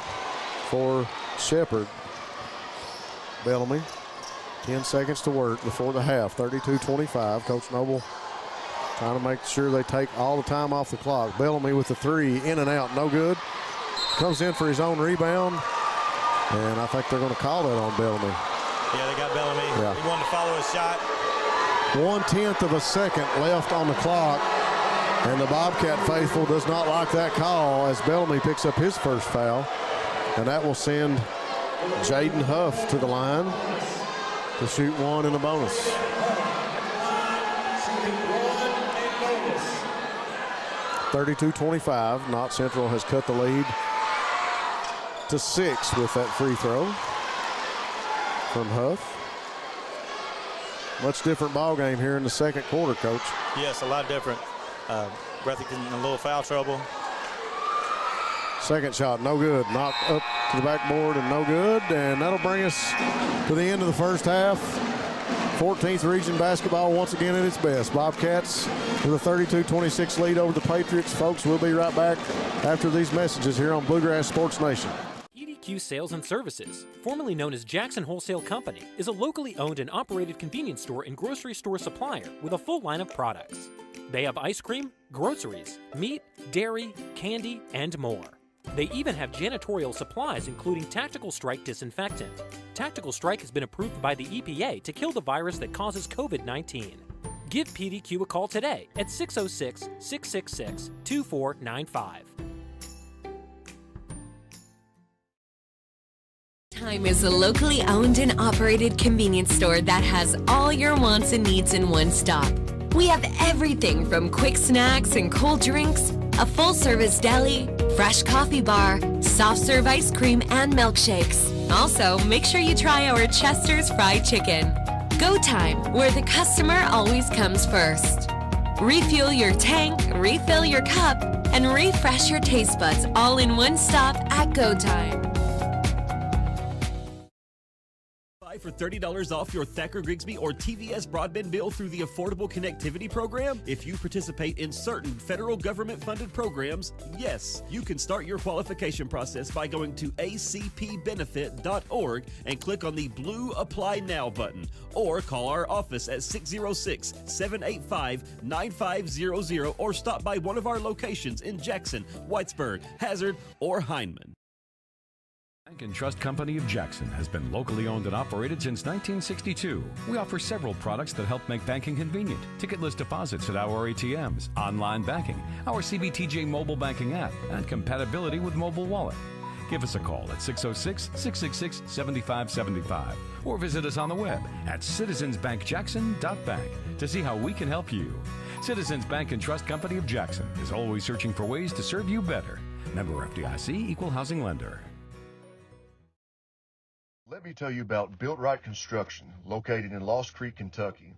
A: for Shepard. Bellamy, 10 seconds to work before the half, 32-25. Coach Noble trying to make sure they take all the time off the clock. Bellamy with the 3, in and out, no good. Comes in for his own rebound, and I think they're going to call that on Bellamy.
B: Yeah, they got Bellamy.
A: Yeah.
B: He wanted to follow his shot.
A: 1/10 of a second left on the clock. And the Bobcat faithful does not like that call as Bellamy picks up his first foul. And that will send Jaden Huff to the line to shoot 1 in the bonus. (32-25). Knott Central has cut the lead to 6 with that free throw from Huff. Much different ball game here in the second quarter, Coach.
B: Yes, a lot different. Breathitt in a little foul trouble.
A: Second shot, no good. Knocked up to the backboard and no good. And that'll bring us to the end of the first half. 14th Region basketball once again at its best. Bobcats with a 32-26 lead over the Patriots. Folks, we'll be right back after these messages here on Bluegrass Sports Nation.
G: EDQ Sales and Services, formerly known as Jackson Wholesale Company, is a locally owned and operated convenience store and grocery store supplier with a full line of products. They have ice cream, groceries, meat, dairy, candy, and more. They even have janitorial supplies, including Tactical Strike disinfectant. Tactical Strike has been approved by the EPA to kill the virus that causes COVID-19. Give PDQ a call today at 606-666-2495.
E: Time is a locally owned and operated convenience store that has all your wants and needs in one stop. We have everything from quick snacks and cold drinks, a full-service deli, fresh coffee bar, soft-serve ice cream, and milkshakes. Also, make sure you try our Chester's Fried Chicken. Go Time, where the customer always comes first. Refuel your tank, refill your cup, and refresh your taste buds all in one stop at Go Time.
H: For $30 off your Thacker Grigsby or TVS broadband bill through the Affordable Connectivity Program? If you participate in certain federal government-funded programs, yes, you can start your qualification process by going to acpbenefit.org and click on the blue Apply Now button, or call our office at 606-785-9500 or stop by one of our locations in Jackson, Whitesburg, Hazard, or Hindman.
O: Bank and Trust Company of Jackson has been locally owned and operated since 1962. We offer several products that help make banking convenient. Ticketless deposits at our ATMs, online banking, our CBTJ mobile banking app, and compatibility with mobile wallet. Give us a call at 606-666-7575 or visit us on the web at citizensbankjackson.bank to see how we can help you. Citizens Bank and Trust Company of Jackson is always searching for ways to serve you better. Member FDIC, Equal Housing Lender.
U: Let me tell you about Built Right Construction, located in Lost Creek, Kentucky.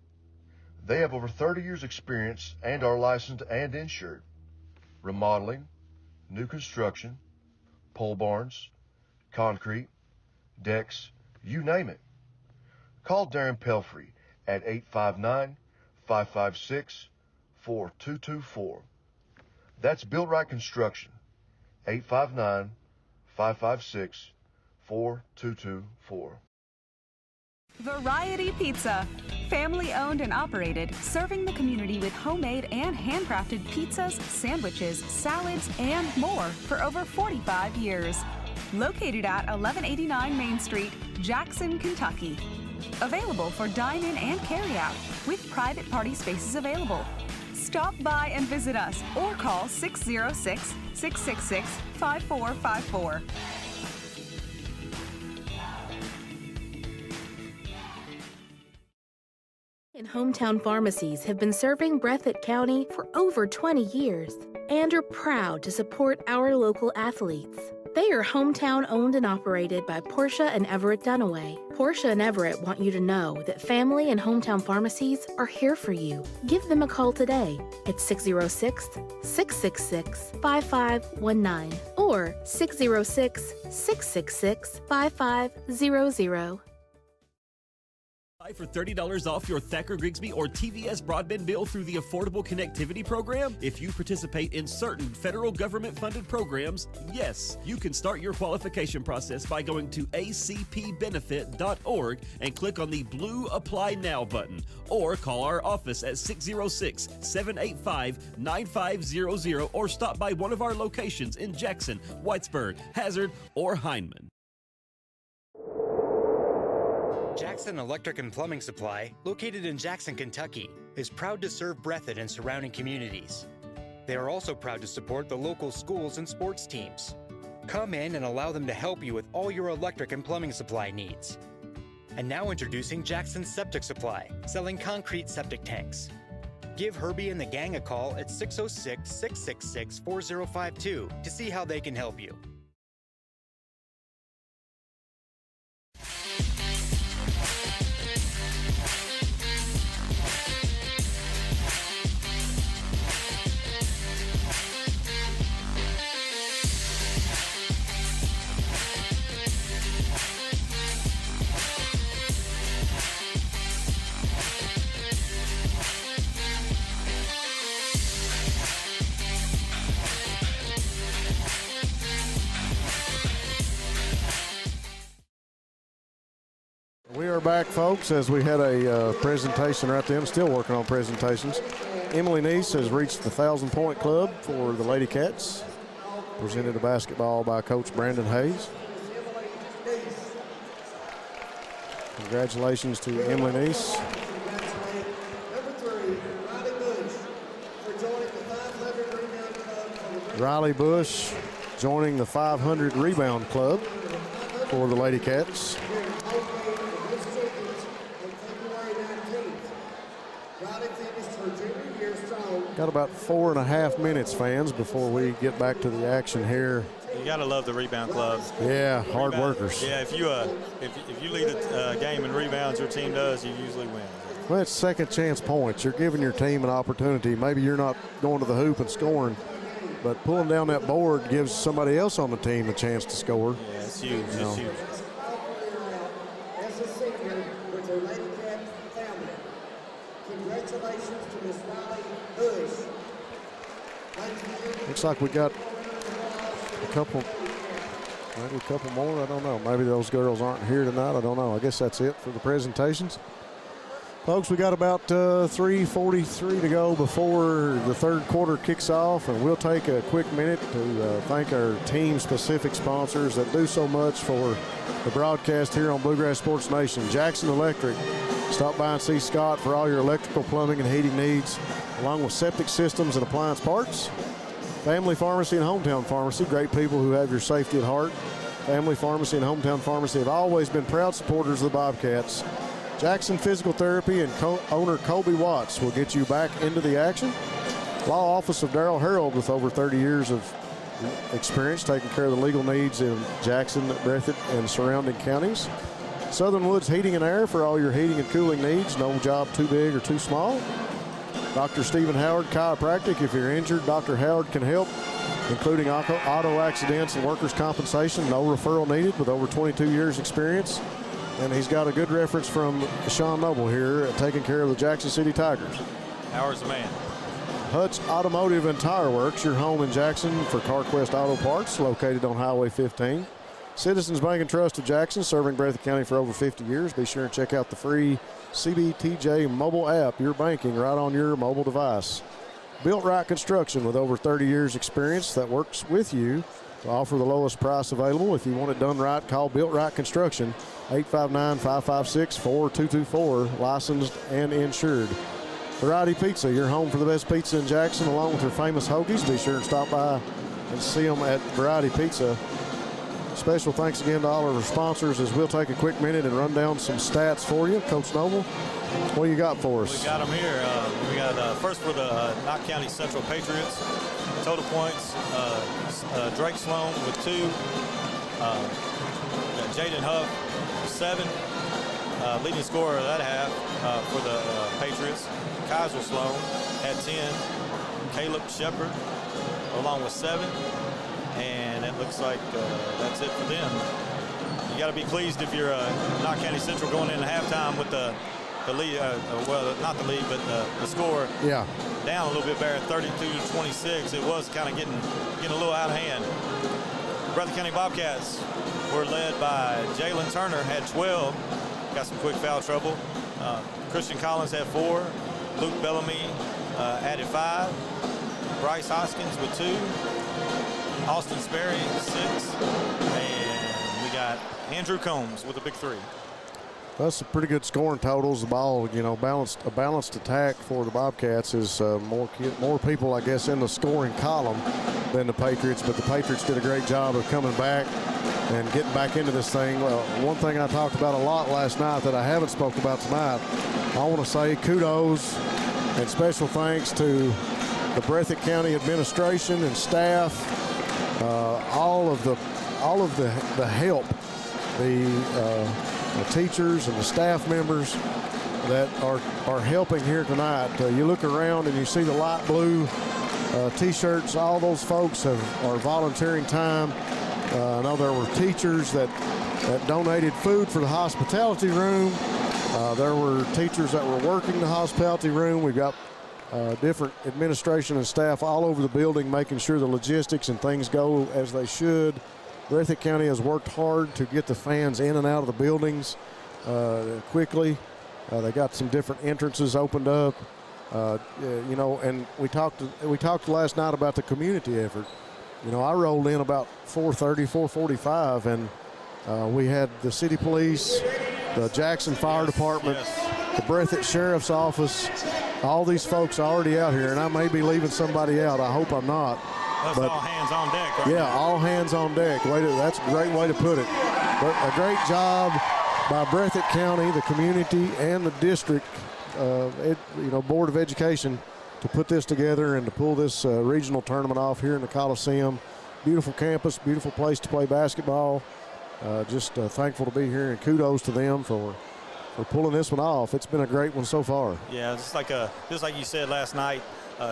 U: They have over 30 years experience and are licensed and insured. Remodeling, new construction, pole barns, concrete, decks, you name it. Call Darren Pelfrey at 859-556-4224. That's Built Right Construction, 859-556-4224. 4224.
P: Variety Pizza. Family owned and operated, serving the community with homemade and handcrafted pizzas, sandwiches, salads, and more for over 45 years. Located at 1189 Main Street, Jackson, Kentucky. Available for dine-in and carry-out, with private party spaces available. Stop by and visit us or call 606-666-5454.
R: And hometown pharmacies have been serving Breathitt County for over 20 years and are proud to support our local athletes. They are hometown owned and operated by Portia and Everett Dunaway. Portia and Everett want you to know that family and hometown pharmacies are here for you. Give them a call today at 606-666-5519 or 606-666-5500.
H: For $30 off your Thacker Grigsby or TVS broadband bill through the Affordable Connectivity Program? If you participate in certain federal government-funded programs, yes, you can start your qualification process by going to acpbenefit.org and click on the blue Apply Now button, or call our office at 606-785-9500 or stop by one of our locations in Jackson, Whitesburg, Hazard, or Hindman.
Q: Jackson Electric and Plumbing Supply, located in Jackson, Kentucky, is proud to serve Breathitt and surrounding communities. They are also proud to support the local schools and sports teams. Come in and allow them to help you with all your electric and plumbing supply needs. And now introducing Jackson Septic Supply, selling concrete septic tanks. Give Herbie and the gang a call at 606-666-4052 to see how they can help you.
A: We are back, folks, as we had a presentation right then. Still working on presentations. Emily Neese has reached the 1,000-point club for the Lady Cats. Presented a basketball by Coach Brandon Hayes. Congratulations to Emily Neese. Riley Bush joining the 500 rebound club for the Lady Cats. Got about 4.5 minutes, fans, before we get back to the action here.
B: You got to love the rebound club.
A: Yeah, hard workers.
B: Yeah, if you lead a game in rebounds, your team does, you usually win.
A: Well, it's second chance points. You're giving your team an opportunity. Maybe you're not going to the hoop and scoring, but pulling down that board gives somebody else on the team a chance to score.
B: Yeah, it's huge. It's huge.
S: As a senior with her Lady Cat family, congratulations to Miss Riley Bush.
A: Looks like we got a couple, maybe a couple more. I don't know. Maybe those girls aren't here tonight. I don't know. I guess that's it for the presentations. Folks, we got about 3:43 to go before the third quarter kicks off, and we'll take a quick minute to thank our team-specific sponsors that do so much for the broadcast here on Bluegrass Sports Nation. Jackson Electric. Stop by and see Scott for all your electrical, plumbing, and heating needs, along with septic systems and appliance parts. Family Pharmacy and Hometown Pharmacy, great people who have your safety at heart. Family Pharmacy and Hometown Pharmacy have always been proud supporters of the Bobcats. Jackson Physical Therapy and owner Colby Watts will get you back into the action. Law Office of Darrell Harold, with over 30 years of experience taking care of the legal needs in Jackson, Breathitt, and surrounding counties. Southern Woods Heating and Air for all your heating and cooling needs. No job too big or too small. Dr. Stephen Howard Chiropractic. If you're injured, Dr. Howard can help, including auto accidents and workers' compensation. No referral needed, with over 22 years experience. And he's got a good reference from Sean Noble here, taking care of the Jackson City Tigers.
B: Howard's the man.
A: Hutch Automotive and Tire Works, your home in Jackson for CarQuest Auto Parts, located on Highway 15. Citizens Bank and Trust of Jackson, serving Breathitt County for over 50 years. Be sure and check out the free CBTJ mobile app, your banking right on your mobile device. Built Right Construction, with over 30 years experience that works with you to offer the lowest price available. If you want it done right, call Built Right Construction, 859-556-4224, licensed and insured. Variety Pizza, your home for the best pizza in Jackson, along with their famous hoagies. Be sure and stop by and see them at Variety Pizza. Special thanks again to all of our sponsors, as we'll take a quick minute and run down some stats for you. Coach Noble, what do you got for us?
B: We got them here. We got first for the Knott County Central Patriots. Total points, Drake Sloan with 2. Jaden Huff, 7. Leading scorer of that half for the Patriots. Kaiser Sloan had 10. Caleb Shepard along with 7. And it looks like that's it for them. You got to be pleased if you're Knott County Central going into halftime with the lead, well, not the lead, but the score down a little bit there, 32-26. It was kind of getting a little out of hand. Breathitt County Bobcats were led by Jalen Turner, had 12. Got some quick foul trouble. Christian Collins had 4. Luke Bellamy added 5. Bryce Hoskins with 2. Austin Sperry, 6. And we got Andrew Combs with a big 3.
A: That's some pretty good scoring totals. The ball, a balanced attack for the Bobcats is more people, I guess, in the scoring column than the Patriots. But the Patriots did a great job of coming back and getting back into this thing. One thing I talked about a lot last night that I haven't spoke about tonight, I want to say kudos and special thanks to the Breathitt County administration and staff, all of the help, the teachers and the staff members that are helping here tonight. You look around and you see the light blue T-shirts. All those folks are volunteering time. I know there were teachers that donated food for the hospitality room. There were teachers that were working the hospitality room. We've got different administration and staff all over the building making sure the logistics and things go as they should. Breathitt County has worked hard to get the fans in and out of the buildings quickly. They got some different entrances opened up. You know, and we talked last night about the community effort. You know, I rolled in about 4:30, 4:45, and we had the city police, the Jackson Fire Department, the Breathitt Sheriff's Office, all these folks already out here, and I may be leaving somebody out. I hope I'm not.
B: That's all hands on deck, right?
A: Yeah, all hands on deck. That's a great way to put it. But a great job by Breathitt County, the community, and the district, Board of Education, to put this together and to pull this regional tournament off here in the Coliseum. Beautiful campus, beautiful place to play basketball. Just thankful to be here, and kudos to them for pulling this one off. It's been a great one so far.
B: Yeah, just like you said last night,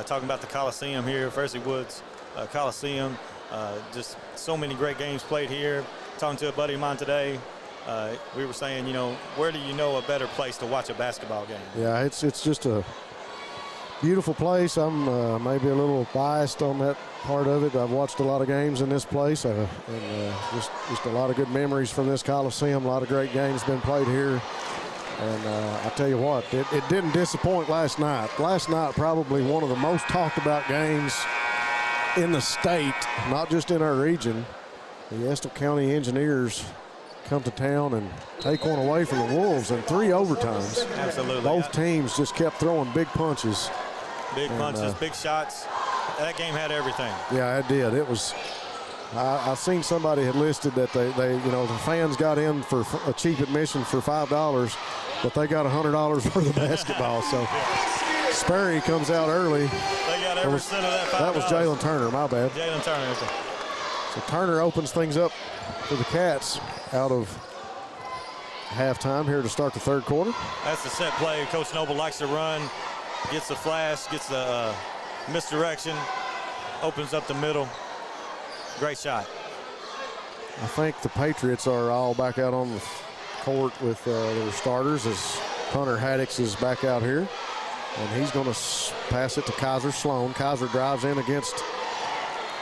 B: talking about the Coliseum here, Fercy Woods Coliseum. Just so many great games played here. Talking to a buddy of mine today, we were saying, where do you know a better place to watch a basketball game?
A: Yeah, it's just a beautiful place. I'm maybe a little biased on that part of it. I've watched a lot of games in this place, and just a lot of good memories from this Coliseum. A lot of great games been played here. And I tell you what, it didn't disappoint last night. Last night, probably one of the most talked about games in the state, not just in our region. The Estill County Engineers come to town and take one away from the Wolves in 3 overtimes.
B: Absolutely.
A: Both teams just kept throwing big punches.
B: Big punches, big shots. That game had everything.
A: Yeah, it did. It was. I've seen somebody had listed that they the fans got in for a cheap admission for $5, but they got $100 worth of basketball. So Sperry comes out early.
B: They got every cent of that $5.
A: That was Jalen Turner. My bad.
B: Jalen Turner.
A: So Turner opens things up for the Cats out of halftime here to start the third quarter.
B: That's the set play Coach Noble likes to run. Gets the flash, gets the misdirection, opens up the middle. Great shot.
A: I think the Patriots are all back out on the court with their starters as Hunter Haddix is back out here. And he's going to pass it to Kaiser Sloan. Kaiser drives in against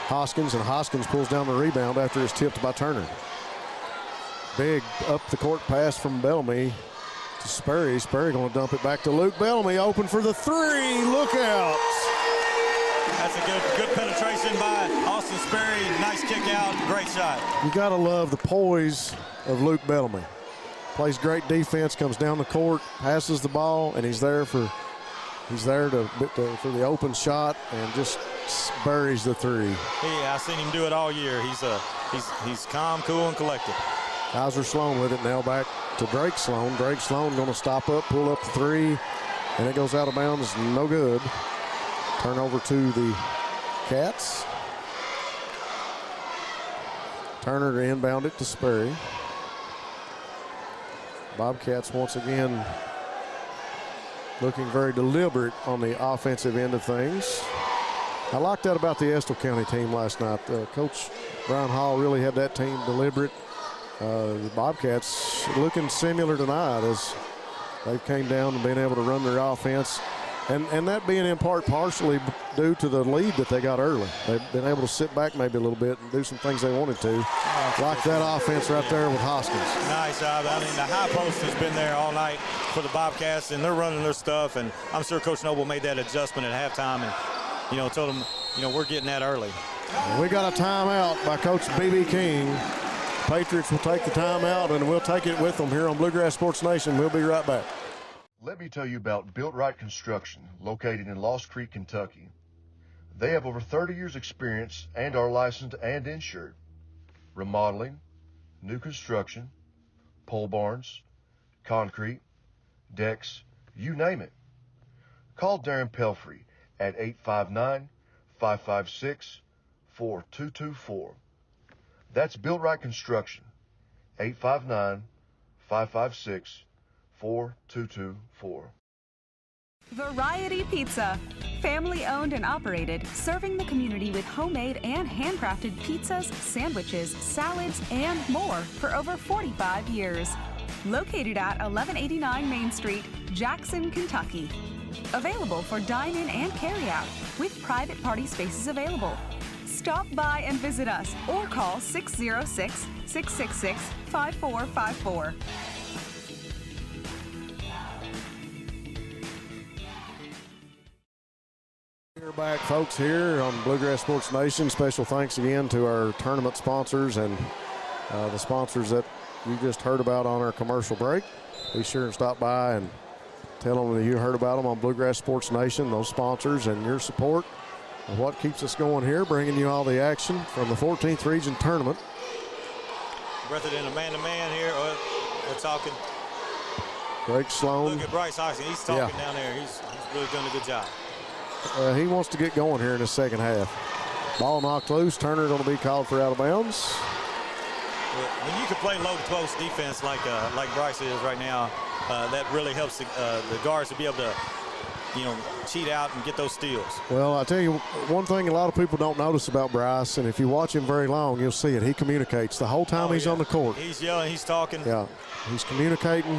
A: Hoskins, and Hoskins pulls down the rebound after it's tipped by Turner. Big up the court pass from Bellamy to Sperry. Sperry going to dump it back to Luke Bellamy, open for the three. Look out.
B: That's a good penetration by Austin Sperry. Nice kick out, great shot.
A: You got to love the poise of Luke Bellamy. Plays great defense, comes down the court, passes the ball, and he's there for the open shot and just buries the three.
B: Yeah, I've seen him do it all year. He's calm, cool, and collected.
A: Kaiser Sloan with it now, back to Drake Sloan. Drake Sloan going to stop up, pull up the three, and it goes out of bounds, no good. Turnover to the Cats. Turner to inbound it to Sperry. Bobcats once again looking very deliberate on the offensive end of things. I liked that about the Estill County team last night. Coach Brian Hall really had that team deliberate. The Bobcats looking similar tonight as they came down and been able to run their offense. And that being in part partially due to the lead that they got early. They've been able to sit back maybe a little bit and do some things they wanted to. Like that offense right there with Hoskins.
B: Nice job. I mean, the high post has been there all night for the Bobcats, and they're running their stuff. And I'm sure Coach Noble made that adjustment at halftime and, told them, we're getting that early.
A: We got a timeout by Coach B.B. King. Patriots will take the timeout, and we'll take it with them here on Bluegrass Sports Nation. We'll be right back.
U: Let me tell you about Built Right Construction, located in Lost Creek, Kentucky. They have over 30 years experience and are licensed and insured. Remodeling, new construction, pole barns, concrete, decks, you name it. Call Darren Pelfrey at 859-556-4224. That's Built Right Construction, 859-556-4224.
P: Variety Pizza. Family owned and operated, serving the community with homemade and handcrafted pizzas, sandwiches, salads, and more for over 45 years. Located at 1189 Main Street, Jackson, Kentucky. Available for dine-in and carry-out, with private party spaces available. Stop by and visit us or call 606-666-5454.
A: We're back, folks, here on Bluegrass Sports Nation. Special thanks again to our tournament sponsors and the sponsors that you just heard about on our commercial break. Be sure and stop by and tell them that you heard about them on Bluegrass Sports Nation, those sponsors and your support of what keeps us going here, bringing you all the action from the 14th Region Tournament.
B: Breathitt in a man-to-man here. They're talking.
A: Drake Sloan.
B: Look at Bryce Hoskins. He's talking down there. He's really doing a good job.
A: He wants to get going here in the second half. Ball knocked loose. Turner going to be called for out of bounds.
B: When you can play low close defense like Bryce is right now, that really helps the guards to be able to, cheat out and get those steals.
A: Well, I tell you one thing a lot of people don't notice about Bryce, and if you watch him very long, you'll see it. He communicates the whole time he's on the court.
B: He's yelling, he's talking.
A: Yeah, he's communicating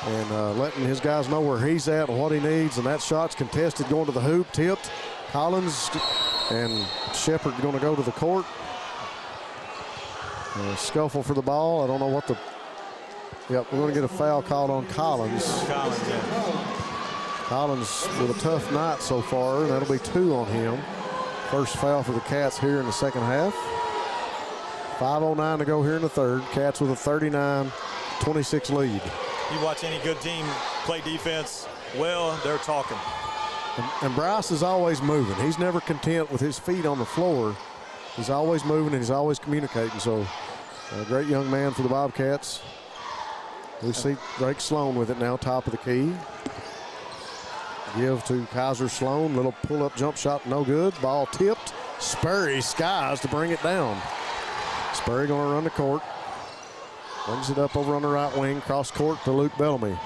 A: and letting his guys know where he's at and what he needs. And that shot's contested, going to the hoop, tipped. Collins and Shepard going to go to the court. Scuffle for the ball. I don't know what the. Yep, we're going to get a foul called on Collins. Collins with a tough night so far, and that'll be 2 on him. First foul for the Cats here in the second half. 5:09 to go here in the third. Cats with a 39-26 lead.
B: You watch any good team play defense well, they're talking.
A: And Bryce is always moving. He's never content with his feet on the floor. He's always moving and he's always communicating. So a great young man for the Bobcats. We see Drake Sloan with it now, top of the key. Give to Kaiser Sloan. Little pull-up jump shot, no good. Ball tipped. Sperry skies to bring it down. Sperry going to run the court. Brings it up over on the right wing. Cross court to Luke Bellamy.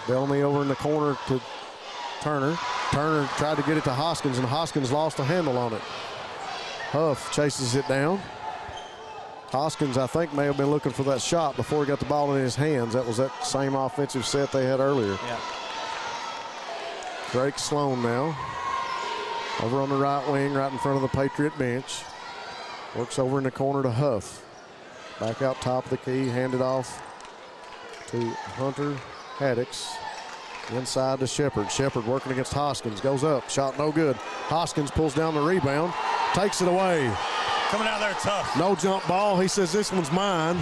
A: Bellamy over in the corner to Turner. Turner tried to get it to Hoskins, and Hoskins lost a handle on it. Huff chases it down. Hoskins, I think, may have been looking for that shot before he got the ball in his hands. That was that same offensive set they had earlier.
B: Yeah.
A: Drake Sloan now. Over on the right wing, right in front of the Patriot bench. Works over in the corner to Huff. Back out top of the key, handed off to Hunter Haddix. Inside to Shepard. Shepard working against Hoskins. Goes up. Shot no good. Hoskins pulls down the rebound. Takes it away.
B: Coming out there tough.
A: No jump ball. He says this one's mine.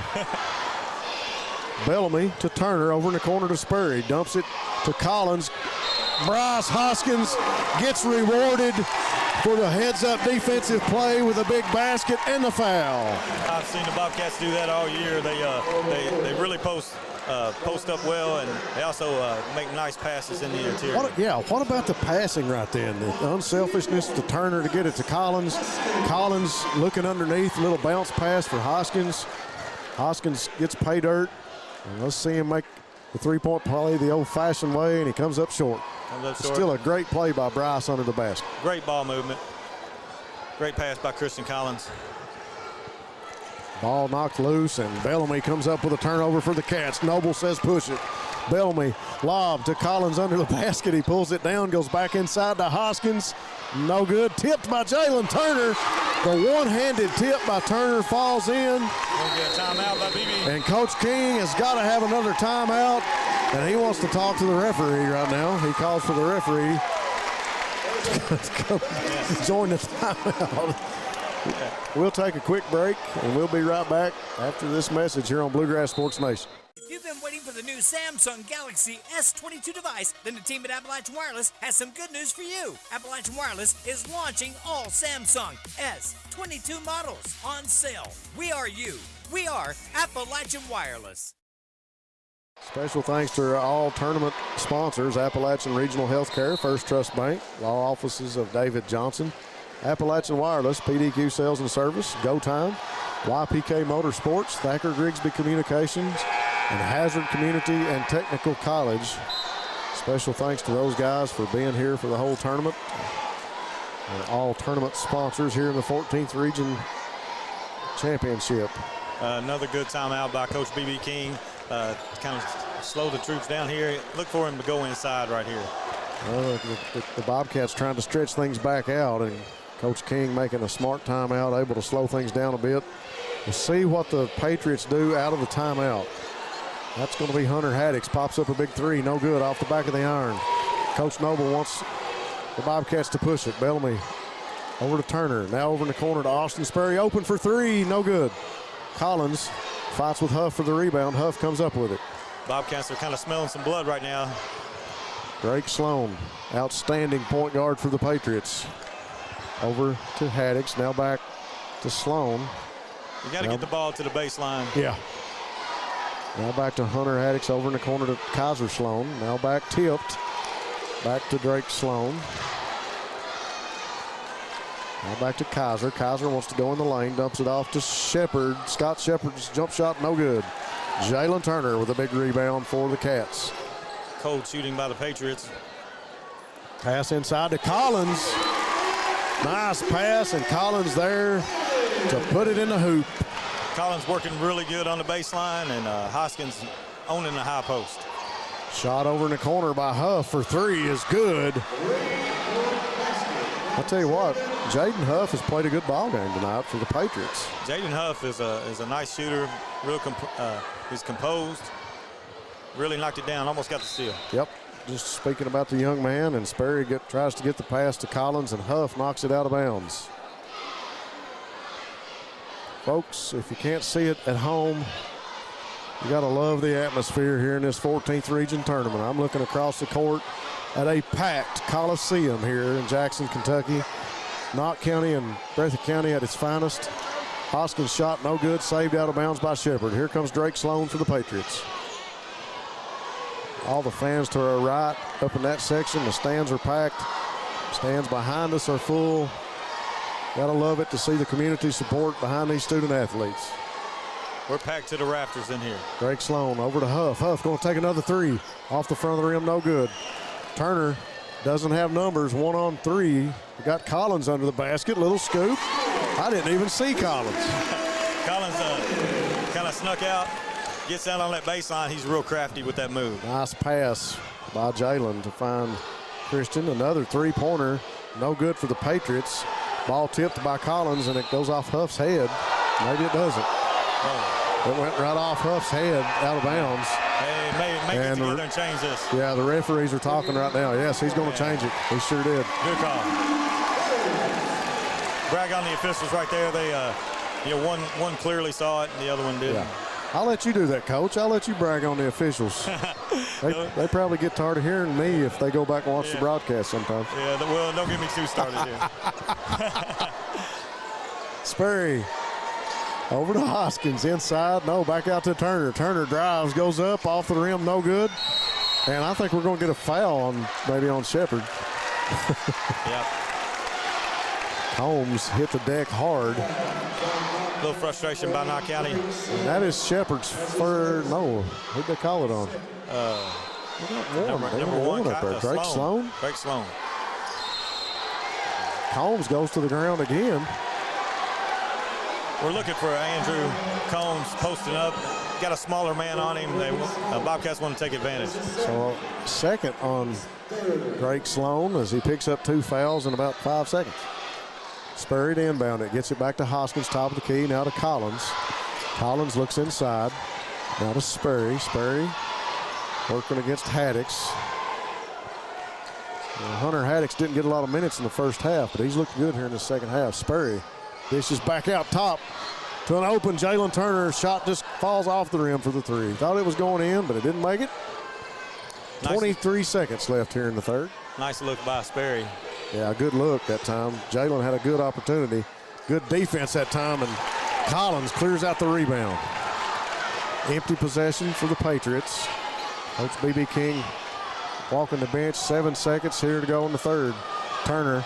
A: Bellamy to Turner. Over in the corner to Sperry. Dumps it to Collins. Bryce Hoskins gets rewarded for the heads-up defensive play with a big basket and the foul.
B: I've seen the Bobcats do that all year. They really post up well, and they also make nice passes in the interior.
A: What about the passing right there? The unselfishness to Turner to get it to Collins. Collins looking underneath, a little bounce pass for Hoskins. Hoskins gets pay dirt. And let's see him make the three-point play the old-fashioned way, and he comes up short. Still a great play by Bryce under the basket.
B: Great ball movement. Great pass by Christian Collins.
A: Ball knocked loose, and Bellamy comes up with a turnover for the Cats. Noble says push it. Bellamy lob to Collins under the basket. He pulls it down, goes back inside to Hoskins. No good. Tipped by Jalen Turner. The one-handed tip by Turner falls in.
B: Gonna get a timeout by BB.
A: And Coach King has got to have another timeout, and he wants to talk to the referee right now. He calls for the referee to come join the timeout. We'll take a quick break, and we'll be right back after this message here on Bluegrass Sports Nation.
T: If you've been waiting for the new Samsung Galaxy S22 device, then the team at Appalachian Wireless has some good news for you. Appalachian Wireless is launching all Samsung S22 models on sale. We are you. We are Appalachian Wireless.
A: Special thanks to all tournament sponsors: Appalachian Regional Healthcare, First Trust Bank, law offices of David Johnson, Appalachian Wireless, PDQ Sales and Service, Go Time, YPK Motorsports, Thacker Grigsby Communications, and Hazard Community and Technical College. Special thanks to those guys for being here for the whole tournament. And all tournament sponsors here in the 14th Region Championship.
B: Another good timeout by Coach B.B. King. Kind of slow the troops down here. Look for him to go inside right here.
A: The Bobcats trying to stretch things back out, and Coach King making a smart timeout, able to slow things down a bit. We'll see what the Patriots do out of the timeout. That's going to be Hunter Haddix. Pops up a big three. No good off the back of the iron. Coach Noble wants the Bobcats to push it. Bellamy over to Turner. Now over in the corner to Austin Sperry. Open for three. No good. Collins fights with Huff for the rebound. Huff comes up with it.
B: Bobcats are kind of smelling some blood right now.
A: Drake Sloan, outstanding point guard for the Patriots. Over to Haddix. Now back to Sloan.
B: You got to get the ball to the baseline.
A: Yeah. Now back to Hunter Haddix over in the corner to Kaiser Sloan. Now back tipped. Back to Drake Sloan. Now back to Kaiser. Kaiser wants to go in the lane, dumps it off to Shepard. Scott Shepard's jump shot, no good. Jalen Turner with a big rebound for the Cats.
B: Cold shooting by the Patriots.
A: Pass inside to Collins. Nice pass, and Collins there to put it in the hoop.
B: Collins working really good on the baseline, and Hoskins owning the high post.
A: Shot over in the corner by Huff for three is good. I'll tell you what, Jaden Huff has played a good ball game tonight for the Patriots.
B: Jaden Huff is a nice shooter. He's composed. Really knocked it down. Almost got the steal.
A: Yep. Just speaking about the young man, and Sperry tries to get the pass to Collins, and Huff knocks it out of bounds. Folks, if you can't see it at home, you got to love the atmosphere here in this 14th region tournament. I'm looking across the court at a packed Coliseum here in Jackson, Kentucky. Knott County and Breathitt County at its finest. Hoskins shot no good, saved out of bounds by Shepard. Here comes Drake Sloan for the Patriots. All the fans to our right up in that section. The stands are packed. Stands behind us are full. Gotta love it to see the community support behind these student athletes.
B: We're packed to the rafters in here.
A: Drake Sloan over to Huff. Huff going to take another three. Off the front of the rim, no good. Turner doesn't have numbers, 1 on 3. We got Collins under the basket, little scoop. I didn't even see Collins.
B: Collins kind of snuck out, gets out on that baseline. He's real crafty with that move.
A: Nice pass by Jalen to find Christian. Another three-pointer, no good for the Patriots. Ball tipped by Collins, and it goes off Huff's head. Maybe it doesn't. It went right off Huff's head, out of bounds.
B: Hey, make it together and change this.
A: Yeah, the referees are talking right now. Yes, he's going to change it. He sure did.
B: Good call. Brag on the officials right there. They, one clearly saw it, and the other one didn't.
A: Yeah. I'll let you do that, Coach. I'll let you brag on the officials. they probably get tired of hearing me if they go back and watch the broadcast sometimes.
B: Yeah, well, don't get me too started here.
A: Sperry over to Hoskins, inside. No, back out to Turner. Turner drives, goes up, off the rim, no good. And I think we're going to get a foul maybe on Shepard.
B: Yep.
A: Holmes hit the deck hard.
B: A little frustration by Knott County.
A: And that is Shepard's first. No, who'd they call it on?
B: Number one
A: up there. Drake Sloan.
B: Drake Sloan.
A: Combs goes to the ground again.
B: We're looking for Andrew Combs posting up. Got a smaller man on him. Bobcats want to take advantage.
A: So second on Drake Sloan as he picks up 2 fouls in about 5 seconds. Sperry to inbound it, gets it back to Hoskins, top of the key, now to Collins. Collins looks inside, now to Sperry. Sperry working against Haddix. Hunter Haddix didn't get a lot of minutes in the first half, but he's looked good here in the second half. Sperry dishes back out top to an open Jalen Turner. Shot just falls off the rim for the 3. Thought it was going in, but it didn't make it. 23 seconds left here in the third.
B: Nice look by Sperry.
A: Yeah, good look that time. Jalen had a good opportunity. Good defense that time, and Collins clears out the rebound. Empty possession for the Patriots. Coach B.B. King walking the bench. 7 seconds here to go in the third. Turner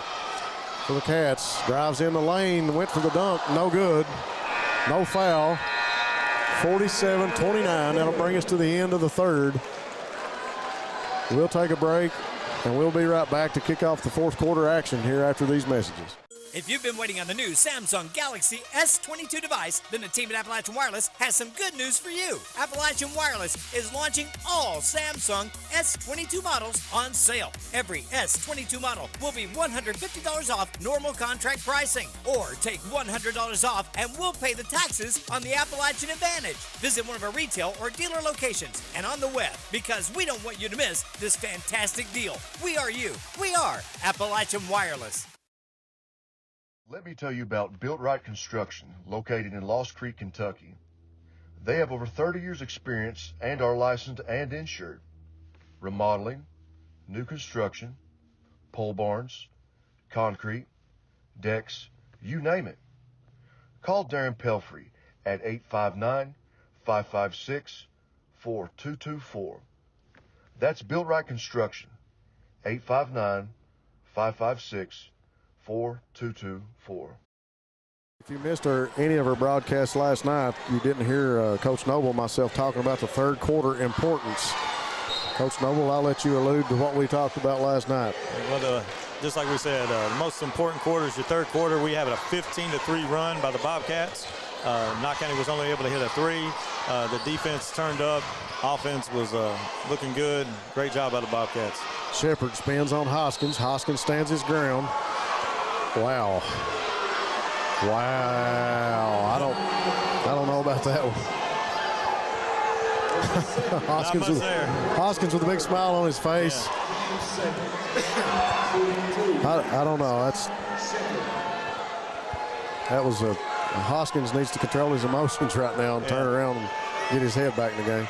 A: for the Cats. Drives in the lane, went for the dunk. No good. No foul. 47-29. That'll bring us to the end of the third. We'll take a break, and we'll be right back to kick off the fourth quarter action here after these messages.
T: If you've been waiting on the new Samsung Galaxy S22 device, then the team at Appalachian Wireless has some good news for you. Appalachian Wireless is launching all Samsung S22 models on sale. Every S22 model will be $150 off normal contract pricing. Or take $100 off and we'll pay the taxes on the Appalachian Advantage. Visit one of our retail or dealer locations and on the web, because we don't want you to miss this fantastic deal. We are you. We are Appalachian Wireless.
U: Let me tell you about Built Right Construction, located in Lost Creek, Kentucky. They have over 30 years experience and are licensed and insured. Remodeling, new construction, pole barns, concrete, decks, you name it. Call Darren Pelfrey at 859-556-4224. That's Built Right Construction, 859-556-4224.
A: If you missed any of our broadcasts last night, you didn't hear Coach Noble and myself talking about the third quarter importance. Coach Noble, I'll let you allude to what we talked about last night.
B: Well, just like we said, the most important quarter is your third quarter. We have a 15-3 run by the Bobcats. Knott County was only able to hit a 3. The defense turned up. Offense was looking good. Great job by the Bobcats.
A: Shepard spins on Hoskins. Hoskins stands his ground. Wow. Wow. I don't know about that one. Hoskins with a big smile on his face. Yeah. I don't know. That was Hoskins needs to control his emotions right now and turn around and get his head back in the game.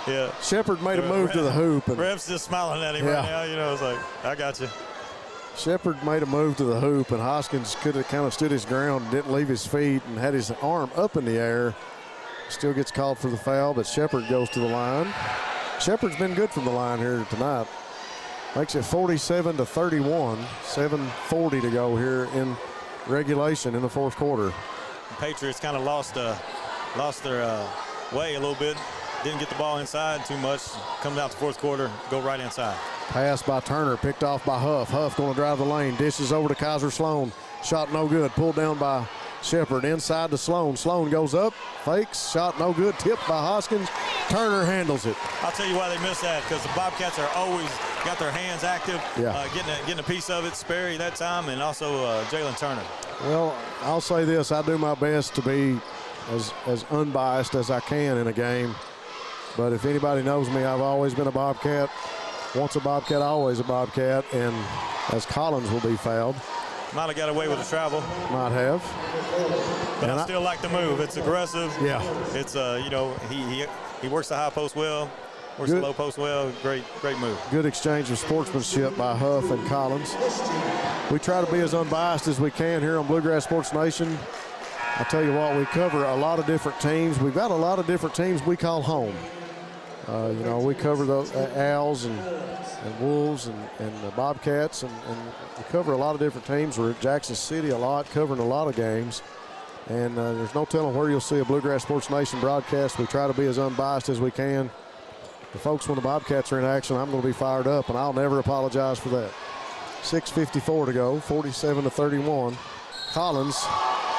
B: Yeah.
A: Shepard made a move to the hoop. And
B: ref's just smiling at him right now. You know, it's like, I got you.
A: Shepard made a move to the hoop, and Hoskins could have kind of stood his ground and didn't leave his feet and had his arm up in the air. Still gets called for the foul, but Shepard goes to the line. Shepard's been good from the line here tonight. Makes it 47-31, 7:40 to go here in regulation in the fourth quarter.
B: The Patriots kind of lost their way a little bit. Didn't get the ball inside too much. Comes out the fourth quarter, go right inside.
A: Pass by Turner, picked off by Huff. Huff going to drive the lane, dishes over to Kaiser Sloan. Shot no good, pulled down by Shepard, inside to Sloan. Sloan goes up, fakes, shot no good, tipped by Hoskins. Turner handles it.
B: I'll tell you why they missed that, because the Bobcats are always got their hands active, getting a piece of it. Sperry that time, and also Jalen Turner.
A: Well, I'll say this, I do my best to be as unbiased as I can in a game. But if anybody knows me, I've always been a Bobcat. Once a Bobcat, always a Bobcat. And as Collins will be fouled.
B: Might have got away with the travel.
A: Might have.
B: But I still like the move. It's aggressive.
A: Yeah.
B: It's, you know, he works the high post well, works the low post well. Great move.
A: Good exchange of sportsmanship by Huff and Collins. We try to be as unbiased as we can here on Bluegrass Sports Nation. I tell you what, we cover a lot of different teams. We've got a lot of different teams we call home. You know, we cover the Owls and Wolves and the Bobcats, and we cover a lot of different teams. We're at Jackson City a lot, covering a lot of games. And there's no telling where you'll see a Bluegrass Sports Nation broadcast. We try to be as unbiased as we can. The folks, when the Bobcats are in action, I'm going to be fired up, and I'll never apologize for that. 6:54 to go, 47-31. Collins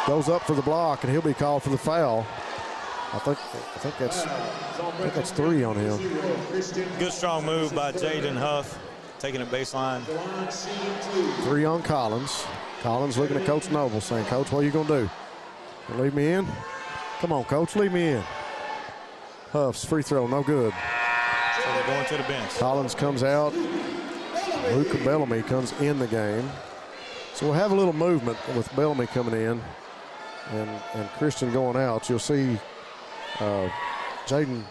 A: goes up for the block, and he'll be called for the foul. I think that's 3 on him.
B: Good strong move by Jaden Huff, taking it baseline.
A: 3 on Collins. Collins looking at Coach Noble, saying, "Coach, what are you gonna do? You leave me in? Come on, Coach, leave me in." Huff's free throw, no good.
B: So they're going to the bench.
A: Collins comes out. Luca Bellamy comes in the game. So we'll have a little movement with Bellamy coming in and Christian going out. You'll see Jalen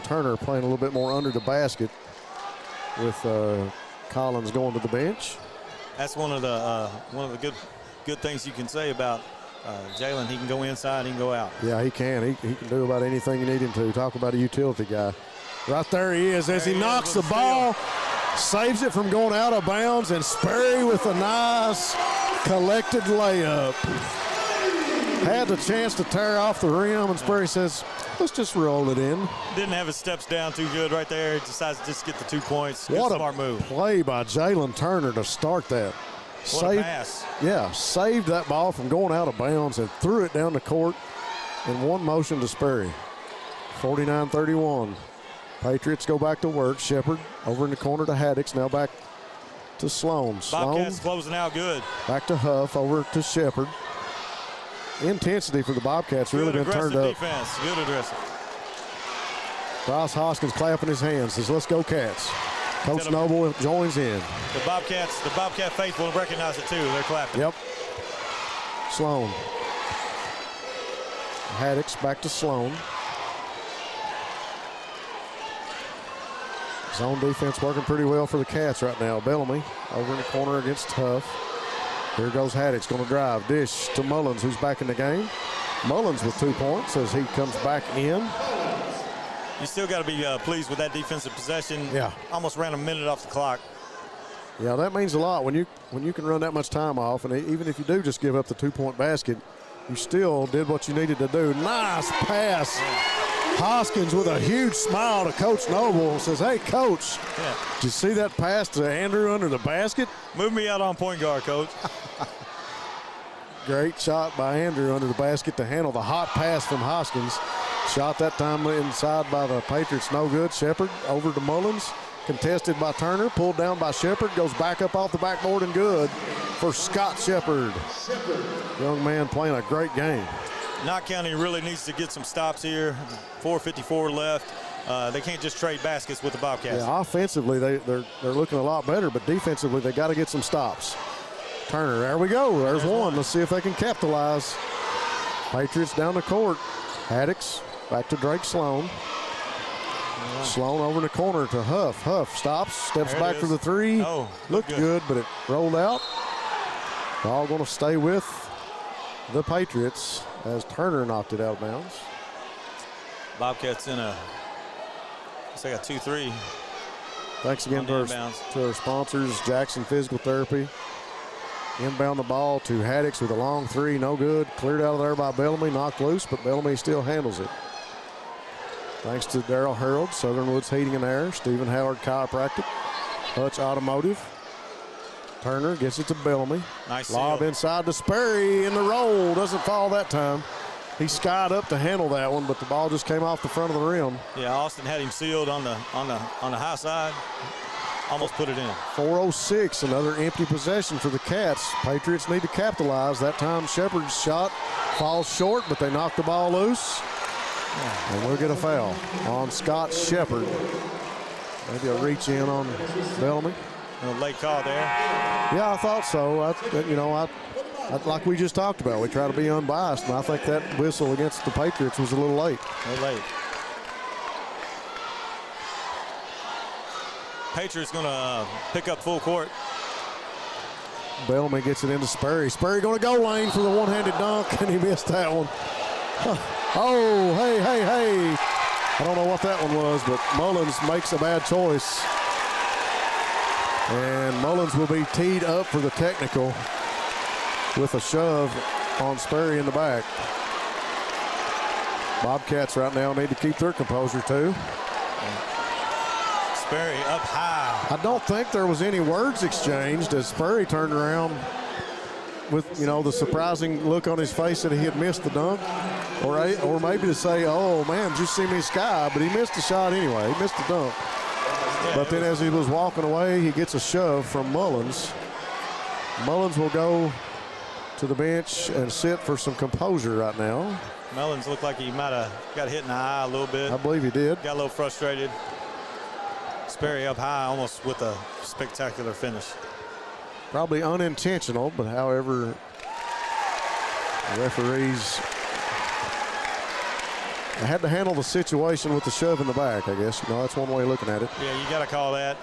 A: Turner playing a little bit more under the basket with Collins going to the bench.
B: That's one of the good things you can say about Jalen. He can go inside, he can go out.
A: Yeah, he can. He can do about anything you need him to. Talk about a utility guy. Right there he is as he knocks the ball, saves it from going out of bounds, and Sperry with a nice collected layup. Had the chance to tear off the rim, and Sperry says, let's just roll it in.
B: Didn't have his steps down too good right there. He decides to just get the 2 points. Good
A: What
B: smart move.
A: Play by Jalen Turner to start that.
B: What a pass.
A: Yeah, saved that ball from going out of bounds and threw it down the court in one motion to Sperry. 49-31. Patriots go back to work. Shepard over in the corner to Haddix. Now back to Sloan.
B: Bobcats closing out good.
A: Back to Huff, over to Shepard. Intensity for the Bobcats really been turned up.
B: Defense. Good aggressive.
A: Ross Hoskins clapping his hands, says, let's go Cats. Coach Noble joins in.
B: The Bobcat faithful recognize it too. They're clapping.
A: Yep. Sloan. Haddix back to Sloan. Zone defense working pretty well for the Cats right now. Bellamy over in the corner against Huff. Here goes Haddix, going to drive. Dish to Mullins, who's back in the game. Mullins with 2 points as he comes back in.
B: You still got to be pleased with that defensive possession.
A: Yeah.
B: Almost ran a minute off the clock.
A: Yeah, that means a lot when you can run that much time off, and even if you do just give up the 2-point basket, you still did what you needed to do. Nice pass. Hoskins with a huge smile to Coach Noble says, hey, Coach, did you see that pass to Andrew under the basket?
B: Move me out on point guard, Coach.
A: Great shot by Andrew under the basket to handle the hot pass from Hoskins. Shot that time inside by the Patriots, no good. Shepard over to Mullins, contested by Turner, pulled down by Shepard, goes back up off the backboard and good for Scott Shepard. Young man playing a great game.
B: Knott County really needs to get some stops here. 4:54 left. They can't just trade baskets with the Bobcats.
A: Yeah, offensively they're looking a lot better, but defensively they got to get some stops. Turner, there we go. There's one. Let's see if they can capitalize. Patriots down the court. Haddix back to Drake Sloan. Sloan over in the corner to Huff. Huff stops, steps back for the three.
B: Oh,
A: looked good, but it rolled out. Ball going to stay with the Patriots as Turner knocked it out of bounds.
B: Bobcats in a, looks like a 2-3.
A: Thanks again to our sponsors, Jackson Physical Therapy. Inbound the ball to Haddix with a long three, no good. Cleared out of there by Bellamy, knocked loose, but Bellamy still handles it. Thanks to Darrell Harold, Southern Woods Heating and Air, Stephen Howard Chiropractic, Hutch Automotive. Turner gets it to Bellamy.
B: Nice
A: lob
B: seal.
A: inside to Sperry in the roll. Doesn't fall that time. He skied up to handle that one, but the ball just came off the front of the rim.
B: Yeah, Austin had him sealed on the high side. Almost put it in.
A: 4:06, another empty possession for the Cats. Patriots need to capitalize. That time Shepard's shot falls short, but they knock the ball loose. And we'll get a foul on Scott Shepard. Maybe a reach in on Bellamy.
B: A late call there.
A: Yeah, I thought so. Like we just talked about, we try to be unbiased, and I think that whistle against the Patriots was a little late.
B: Patriots going to pick up full court.
A: Bellamy gets it into Sperry. Sperry going to go lane for the one-handed dunk, and he missed that one. Oh, hey. I don't know what that one was, but Mullins makes a bad choice. And Mullins will be teed up for the technical with a shove on Sperry in the back. Bobcats right now need to keep their composure too.
B: Sperry up high.
A: I don't think there was any words exchanged as Sperry turned around with, the surprising look on his face that he had missed the dunk, or maybe to say, oh man, did you see me sky? But he missed the shot anyway. He missed the dunk. But then as he was walking away, he gets a shove from Mullins. Mullins will go to the bench and sit for some composure right now.
B: Mullins looked like he might have got hit in the eye a little bit.
A: I believe he did.
B: Got a little frustrated. Sperry up high, almost with a spectacular finish.
A: Probably unintentional, but however, the referees had to handle the situation with the shove in the back, I guess. That's one way of looking at it.
B: Yeah, you got to call that.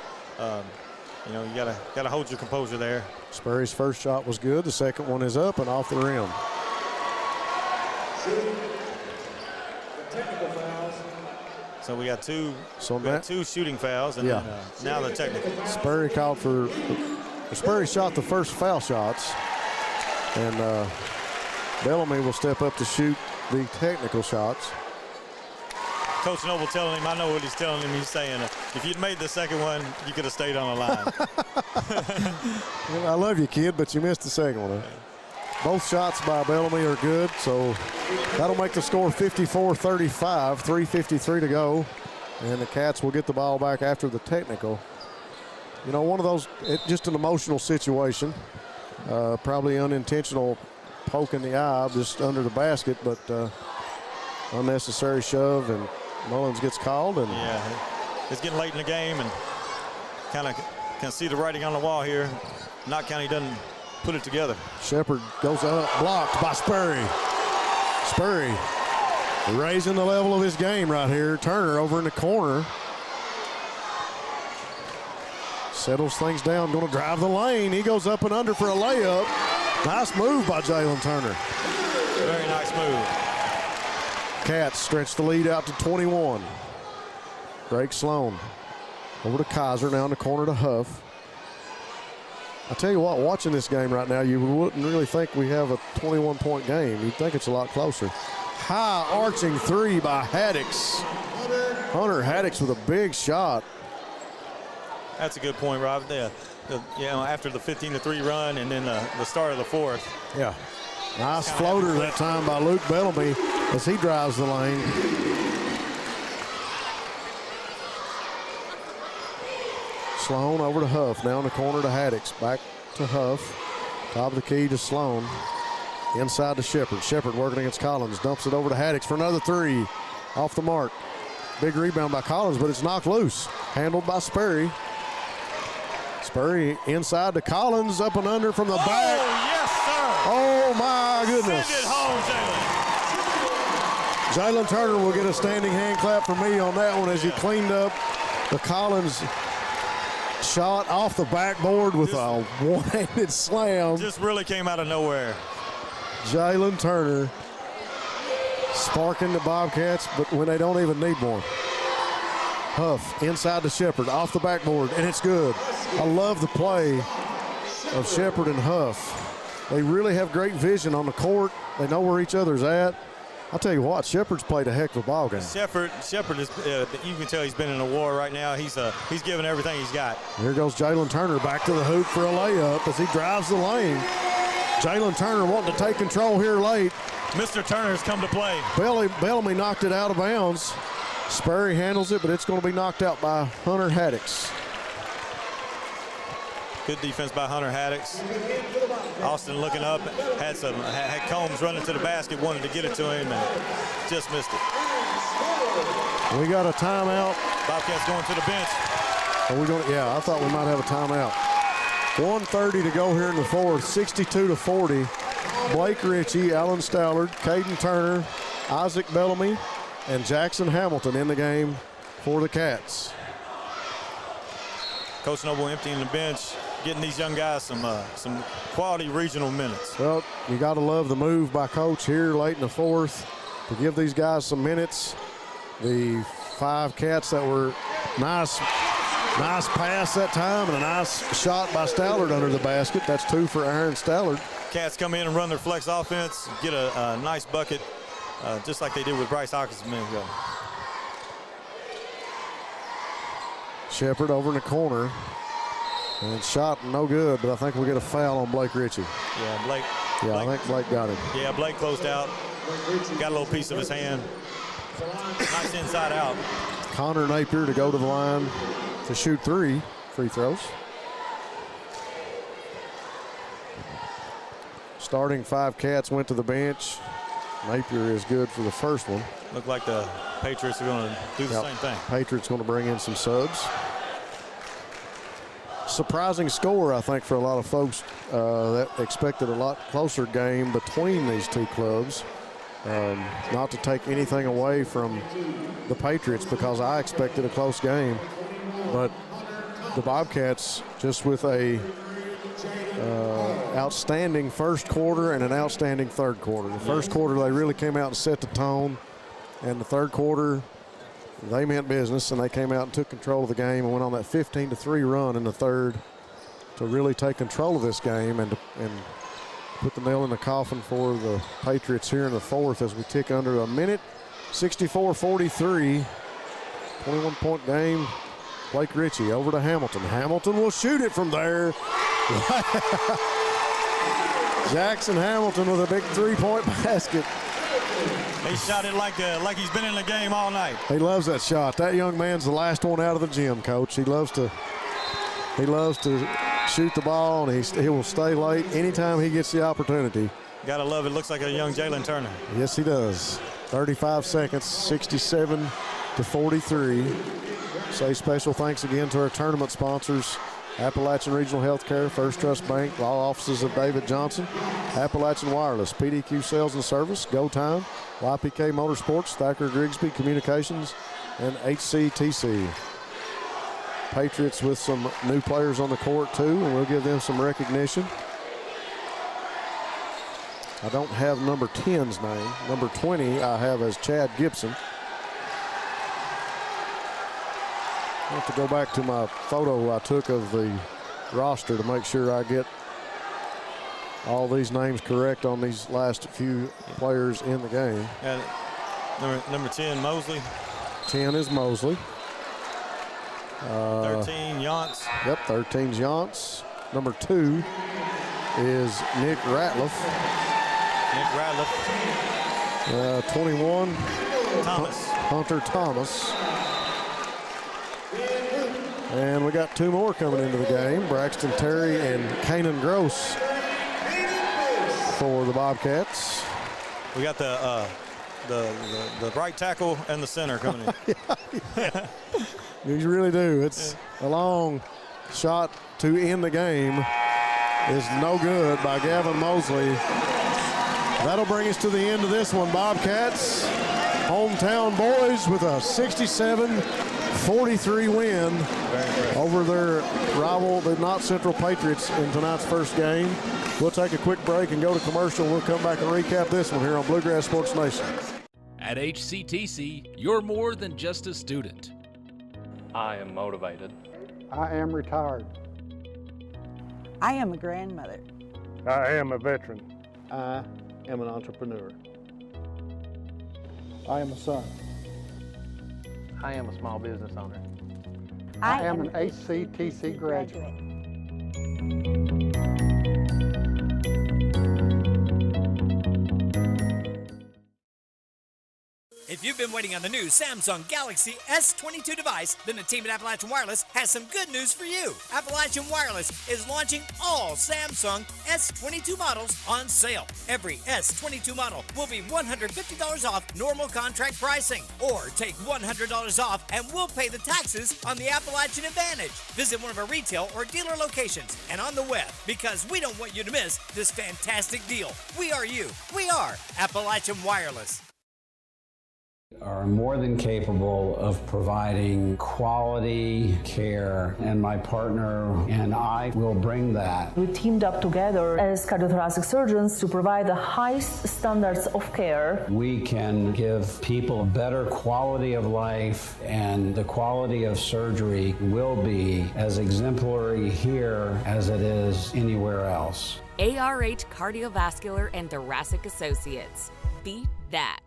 B: You got to hold your composure there.
A: Sperry's first shot was good. The second one is up and off the rim.
B: So we got two shooting fouls, and
A: yeah.
B: Now the technical.
A: Sperry shot the first foul shots, and Bellamy will step up to shoot the technical shots.
B: Coach Noble telling him, I know what he's telling him. He's saying, if you'd made the second one, you could have stayed on the line.
A: I love you, kid, but you missed the second one. Huh? Both shots by Bellamy are good, so that'll make the score 54-35, 3:53 to go. And the Cats will get the ball back after the technical. You know, one of those, just an emotional situation. Probably unintentional poke in the eye just under the basket, but unnecessary shove, and Mullins gets called. And
B: yeah, it's getting late in the game, and kind of can see the writing on the wall here. Knott County doesn't put it together.
A: Shepherd goes up, blocked by Spurry. Spurry raising the level of his game right here. Turner over in the corner. Settles things down, going to drive the lane. He goes up and under for a layup. Nice move by Jalen Turner.
B: Very nice move.
A: Cats stretch the lead out to 21. Drake Sloan over to Kaiser, now in the corner to Huff. I tell you what, watching this game right now, you wouldn't really think we have a 21-point game. You'd think it's a lot closer. High arching three by Haddix. Hunter Haddix with a big shot.
B: That's a good point, Rob. After the 15-3 run and then the start of the fourth.
A: Yeah. Nice floater that time by Luke Bellamy as he drives the lane. Sloan over to Huff, now in the corner to Haddix. Back to Huff. Top of the key to Sloan. Inside to Shepherd. Shepherd working against Collins. Dumps it over to Haddix for another three. Off the mark. Big rebound by Collins, but it's knocked loose. Handled by Sperry. Sperry inside to Collins, up and under from the back.
B: Oh, yes, sir.
A: Oh, my goodness.
B: Send it home,
A: Jalen Turner will get a standing hand clap from me on that one as he cleaned up the Collins shot off the backboard with a one-handed slam.
B: Just really came out of nowhere.
A: Jalen Turner sparking the Bobcats, but when they don't even need one. Huff inside to Shepherd, off the backboard, and it's good. I love the play of Shepherd and Huff. They really have great vision on the court. They know where each other's at. I'll tell you what, Shepherd's played a heck of a ball game.
B: Shepherd is, you can tell he's been in a war right now. He's giving everything he's got.
A: Here goes Jalen Turner back to the hoop for a layup as he drives the lane. Jalen Turner wanting to take control here late.
B: Mr. Turner's come to play.
A: Bellamy knocked it out of bounds. Sperry handles it, but it's going to be knocked out by Hunter Haddix.
B: Good defense by Hunter Haddix. Austin looking up, had Combs running to the basket, wanted to get it to him, and just missed it.
A: We got a timeout.
B: Bobcats going to the bench.
A: Are we going to, yeah, I thought we might have a timeout. 1:30 to go here in the fourth, 62-40. Blake Ritchie, Alan Stallard, Caden Turner, Isaac Bellamy, and Jackson Hamilton in the game for the Cats.
B: Coach Noble emptying the bench, getting these young guys some quality regional minutes.
A: Well, you got to love the move by Coach here late in the fourth to give these guys some minutes. The 5 Cats that were nice pass that time and a nice shot by Stallard under the basket. That's 2 for Aaron Stallard.
B: Cats come in and run their flex offense, get a nice bucket, just like they did with Bryce Hawkins a minute ago.
A: Shepherd over in the corner. And shot no good, but I think we'll get a foul on Blake Ritchie.
B: Yeah, Blake.
A: I think Blake got it.
B: Yeah, Blake closed out. Got a little piece of his hand. Nice inside out.
A: Connor Napier to go to the line to shoot 3 free throws. Starting 5 Cats went to the bench. Napier is good for the first one.
B: Looked like the Patriots are going to do the same thing.
A: Patriots going to bring in some subs. Surprising score, I think, for a lot of folks that expected a lot closer game between these two clubs. Not to take anything away from the Patriots, because I expected a close game, but the Bobcats just with a outstanding first quarter and an outstanding third quarter. The first quarter they really came out and set the tone, and the third quarter they meant business, and they came out and took control of the game and went on that 15-3 run in the third to really take control of this game and put the nail in the coffin for the Patriots here in the fourth as we tick under a minute 64-43. 21-point game. Blake Ritchie over to Hamilton. Hamilton will shoot it from there. Jackson Hamilton with a big three-point basket.
B: He shot it like he's been in the game all night.
A: He loves that shot. That young man's the last one out of the gym, Coach. He loves to shoot the ball, and he will stay late anytime he gets the opportunity.
B: Gotta love it. Looks like a young Jalen Turner.
A: Yes, he does. 35 seconds, 67-43. Say special thanks again to our tournament sponsors: Appalachian Regional Healthcare, First Trust Bank, Law Offices of David Johnson, Appalachian Wireless, PDQ Sales and Service, Go Time, YPK Motorsports, Thacker Grigsby Communications, and HCTC. Patriots with some new players on the court too, and we'll give them some recognition. I don't have number 10's name. Number 20 I have as Chad Gibson. I have to go back to my photo I took of the roster to make sure I get all these names correct on these last few players in the game.
B: And number 10, Mosley.
A: 10 is Mosley.
B: 13, Yance.
A: Yep, 13's Yance. Number 2 is Nick Ratliff. 21,
B: Thomas.
A: Hunter Thomas. And we got 2 more coming into the game: Braxton Terry and Kanan Gross for the Bobcats.
B: We got the right tackle and the center coming in.
A: Yeah. You really do. It's a long shot to end the game. Is no good by Gavin Mosley. That'll bring us to the end of this one. Bobcats, hometown boys, with a 67-43 win over their rival, the Knott Central Patriots, in tonight's first game. We'll take a quick break and go to commercial. We'll come back and recap this one here on Bluegrass Sports Nation.
I: At HCTC, you're more than just a student.
J: I am motivated.
K: I am retired.
L: I am a grandmother.
M: I am a veteran.
N: I am an entrepreneur.
K: I am a son.
J: I am a small business owner.
K: I am an HCTC graduate.
T: If you've been waiting on the new Samsung Galaxy S22 device, then the team at Appalachian Wireless has some good news for you. Appalachian Wireless is launching all Samsung S22 models on sale. Every S22 model will be $150 off normal contract pricing. Or take $100 off and we'll pay the taxes on the Appalachian Advantage. Visit one of our retail or dealer locations and on the web, because we don't want you to miss this fantastic deal. We are you. We are Appalachian Wireless.
C: Are more than capable of providing quality care, and my partner and I will bring that.
D: We teamed up together as cardiothoracic surgeons to provide the highest standards of care.
C: We can give people a better quality of life, and the quality of surgery will be as exemplary here as it is anywhere else.
V: ARH Cardiovascular and Thoracic Associates. Beat that.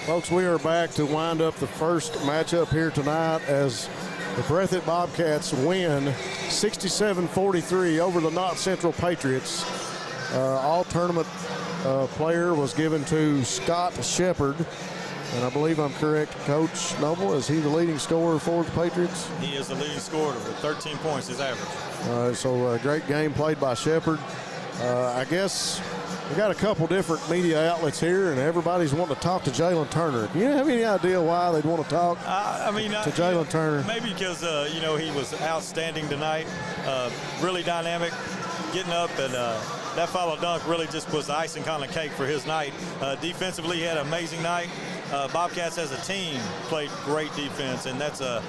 A: Folks, we are back to wind up the first matchup here tonight as the Breathitt Bobcats win 67-43 over the Knott Central Patriots. All-tournament player was given to Scott Shepard. And I believe I'm correct, Coach Noble, is he the leading scorer for the Patriots?
B: He is the leading scorer with 13 points, his average.
A: So a great game played by Shepard. I guess we got a couple different media outlets here, and everybody's wanting to talk to Jalen Turner. Do you have any idea why they'd want to talk to Jalen Turner?
B: Maybe because, he was outstanding tonight, really dynamic, getting up, and that follow dunk really just was the icing on the cake for his night. Defensively, he had an amazing night. Bobcats as a team played great defense, and that's a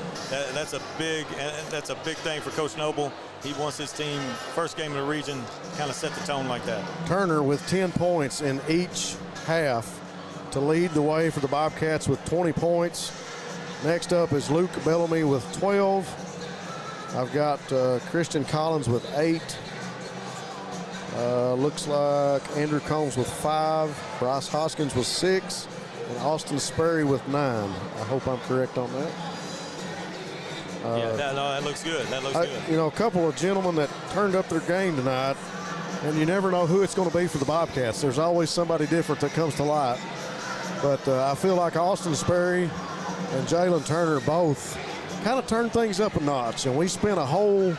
B: big thing for Coach Noble. He wants his team, first game in the region, kind of set the tone like that.
A: Turner with 10 points in each half to lead the way for the Bobcats with 20 points. Next up is Luke Bellamy with 12. I've got Christian Collins with 8. Looks like Andrew Combs with 5, Bryce Hoskins with 6, and Austin Sperry with 9. I hope I'm correct on that.
B: That looks good. That looks good.
A: You know, a couple of gentlemen that turned up their game tonight, and you never know who it's going to be for the Bobcats. There's always somebody different that comes to light. But I feel like Austin Sperry and Jalen Turner both kind of turned things up a notch, and we spent a whole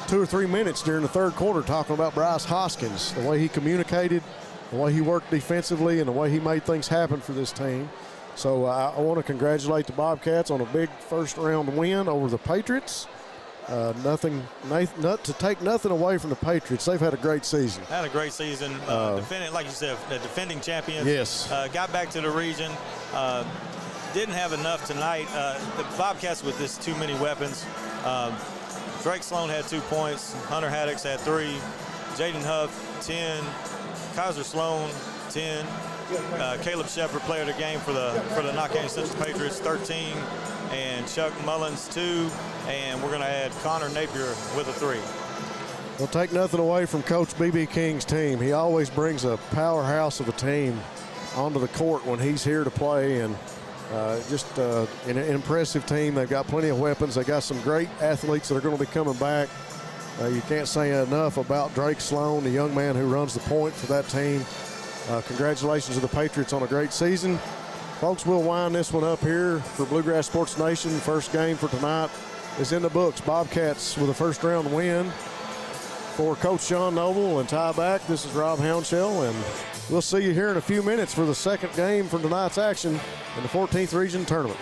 A: 2 or 3 minutes during the third quarter talking about Bryce Hoskins, the way he communicated, the way he worked defensively, and the way he made things happen for this team. So I want to congratulate the Bobcats on a big first-round win over the Patriots. Not to take nothing away from the Patriots. They've had a great season.
B: Had a great season. Defending, like you said, the defending champions.
A: Yes.
B: Got back to the region. Didn't have enough tonight. The Bobcats with this too many weapons. Drake Sloan had 2 points. Hunter Haddix had 3. Jaden Huff, 10. Kaiser Sloan, 10. Caleb Shepard, player of the game for the Knott County Central Patriots, 13. And Chuck Mullins, 2. And we're going to add Connor Napier with a 3.
A: We'll take nothing away from Coach B.B. King's team. He always brings a powerhouse of a team onto the court when he's here to play, and just an impressive team. They've got plenty of weapons. They got some great athletes that are going to be coming back. You can't say enough about Drake Sloan, the young man who runs the point for that team. Congratulations to the Patriots on a great season. Folks, we'll wind this one up here for Bluegrass Sports Nation. First game for tonight is in the books. Bobcats with a first-round win. For Coach John Noble and Ty Back, this is Rob Hounshell, and we'll see you here in a few minutes for the second game for tonight's action in the 14th Region Tournament.